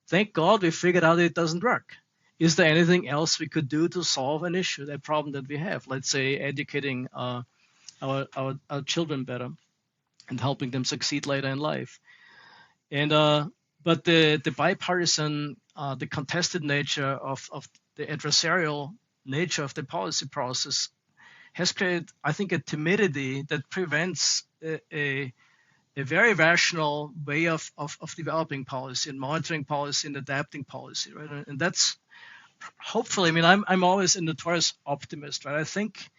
thank God we figured out it doesn't work. Is there anything else we could do to solve an issue, that problem that we have? Let's say educating our children better and helping them succeed later in life. And but the bipartisan, the contested nature of the adversarial nature of the policy process has created, I think, a timidity that prevents a very rational way of developing policy and monitoring policy and adapting policy, right? And that's hopefully, I mean, I'm always a notorious optimist, right? I think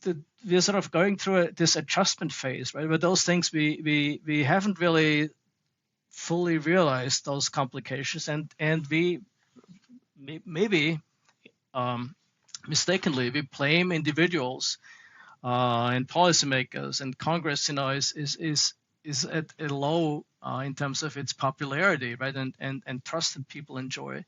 that we're sort of going through this adjustment phase, right? Where those things we haven't really fully realized those complications, and we maybe mistakenly we blame individuals and policymakers, and Congress, is at a low in terms of its popularity, right, and trust that people enjoy.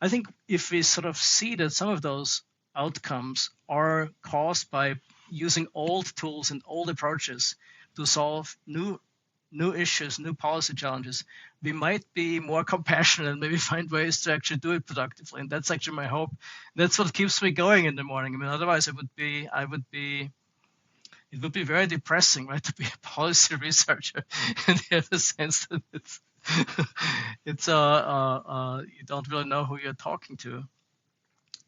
I think if we sort of see that some of those outcomes are caused by using old tools and old approaches to solve new issues, new policy challenges, we might be more compassionate and maybe find ways to actually do it productively. And that's actually my hope. That's what keeps me going in the morning. I mean, otherwise it would be very depressing, right, to be a policy researcher in the sense that it's you don't really know who you're talking to.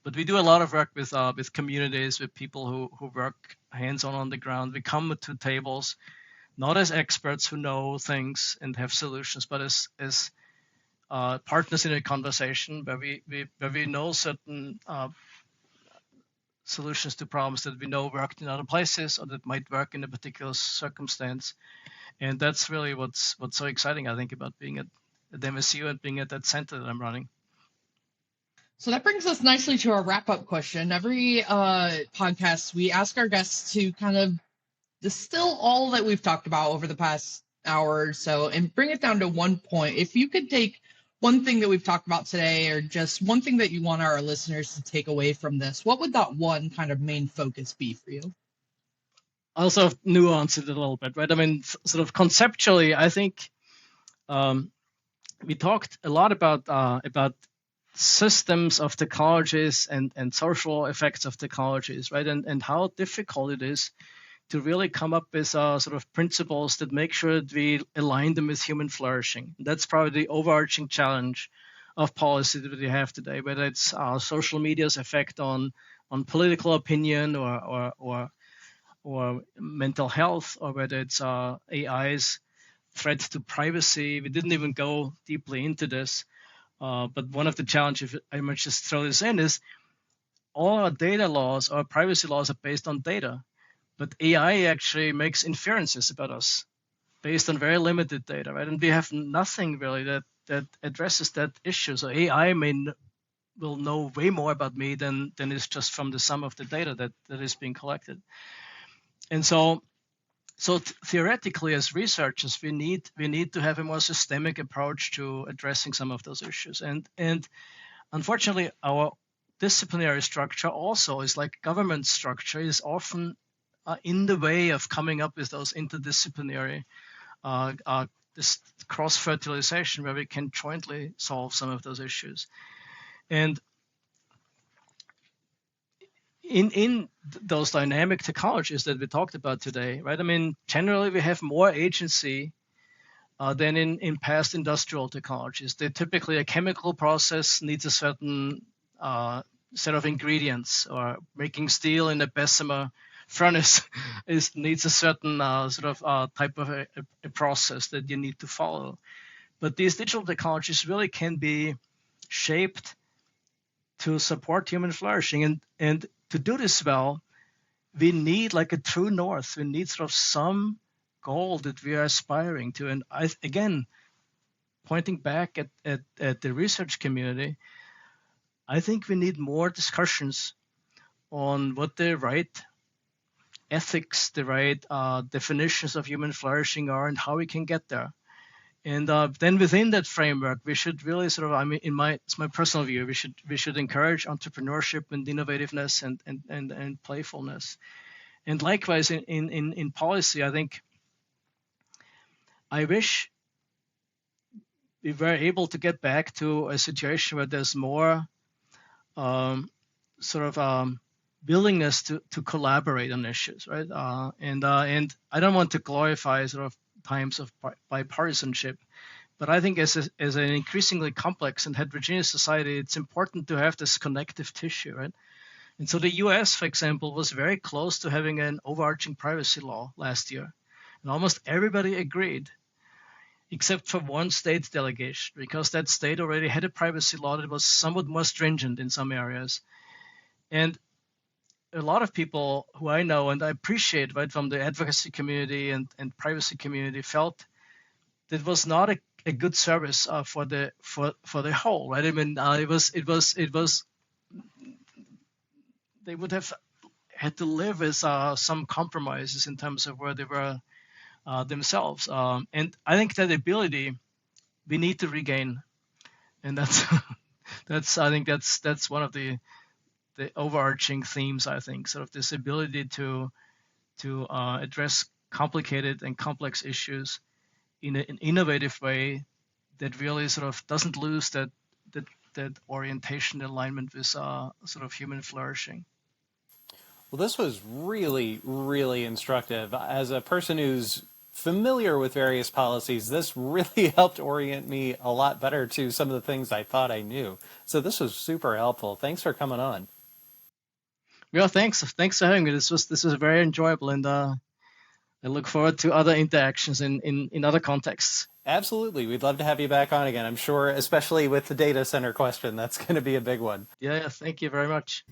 But we do a lot of work with communities, with people who work hands-on on the ground. We come to tables not as experts who know things and have solutions, but as partners in a conversation where we know certain solutions to problems that we know worked in other places or that might work in a particular circumstance. And that's really what's so exciting, I think, about being at MSU and being at that center that I'm running.
So that brings us nicely to our wrap-up question. Every podcast, we ask our guests to kind of distill all that we've talked about over the past hour or so and bring it down to one point. If you could take one thing that we've talked about today, or just one thing that you want our listeners to take away from this, what would that one kind of main focus be for you?
I'll sort of nuance it a little bit, right? I mean, sort of conceptually, I think we talked a lot about systems of technologies and social effects of technologies, right? And how difficult it is to really come up with sort of principles that make sure that we align them with human flourishing. That's probably the overarching challenge of policy that we have today, whether it's social media's effect on political opinion or mental health, or whether it's AI's threat to privacy. We didn't even go deeply into this. But one of the challenges, I might just throw this in, is all our data laws, our privacy laws are based on data. But AI actually makes inferences about us based on very limited data, right? And we have nothing really that addresses that issue. So AI will know way more about me than is just from the sum of the data that is being collected. And so theoretically, as researchers, we need to have a more systemic approach to addressing some of those issues. And unfortunately, our disciplinary structure also is like government structure is often in the way of coming up with those interdisciplinary this cross-fertilization where we can jointly solve some of those issues. And in those dynamic technologies that we talked about today, right? I mean, generally we have more agency than in past industrial technologies. They typically, a chemical process needs a certain set of ingredients, or making steel in a Bessemer furnace needs a certain type of a process that you need to follow. But these digital technologies really can be shaped to support human flourishing. And to do this well, we need like a true north. We need sort of some goal that we are aspiring to. And again, pointing back at the research community, I think we need more discussions on what the right ethics, the right definitions of human flourishing are, and how we can get there. And then within that framework, we should really it's my personal view, we should encourage entrepreneurship and innovativeness and playfulness. And likewise in policy, I wish we were able to get back to a situation where there's more willingness to collaborate on issues, right? And I don't want to glorify sort of times of bipartisanship, but I think as an increasingly complex and heterogeneous society, it's important to have this connective tissue, right? And so the U.S., for example, was very close to having an overarching privacy law last year, and almost everybody agreed, except for one state delegation, because that state already had a privacy law that was somewhat more stringent in some areas. And a lot of people who I know and I appreciate, right, from the advocacy community and privacy community, felt that was not a good service for the whole, right? I mean, it was they would have had to live with some compromises in terms of where they were themselves, and I think that ability we need to regain, and that's one of the overarching themes. I think sort of this ability to address complicated and complex issues in an innovative way that really sort of doesn't lose that orientation, alignment with sort of human flourishing.
Well, this was really, really instructive. As a person who's familiar with various policies, this really helped orient me a lot better to some of the things I thought I knew. So this was super helpful. Thanks for coming on.
Yeah, thanks for having me. This was very enjoyable, and I look forward to other interactions in other contexts.
Absolutely. We'd love to have you back on again. I'm sure, especially with the data center question, that's going to be a big one.
Yeah, thank you very much.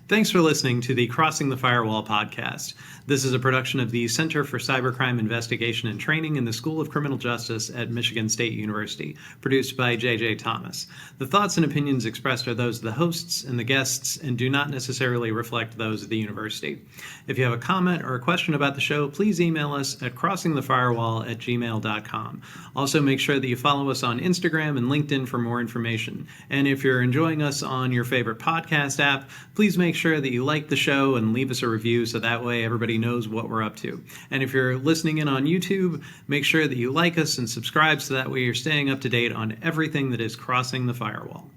Thanks for listening to the Crossing the Firewall podcast. This is a production of the Center for Cybercrime Investigation and Training in the School of Criminal Justice at Michigan State University, produced by J.J. Thomas. The thoughts and opinions expressed are those of the hosts and the guests and do not necessarily reflect those of the university. If you have a comment or a question about the show, please email us at crossingthefirewall@gmail.com. Also, make sure that you follow us on Instagram and LinkedIn for more information. And if you're enjoying us on your favorite podcast app, please make sure that you like the show and leave us a review so that way everybody knows what we're up to. And if you're listening in on YouTube, make sure that you like us and subscribe so that way you're staying up to date on everything that is Crossing the Firewall.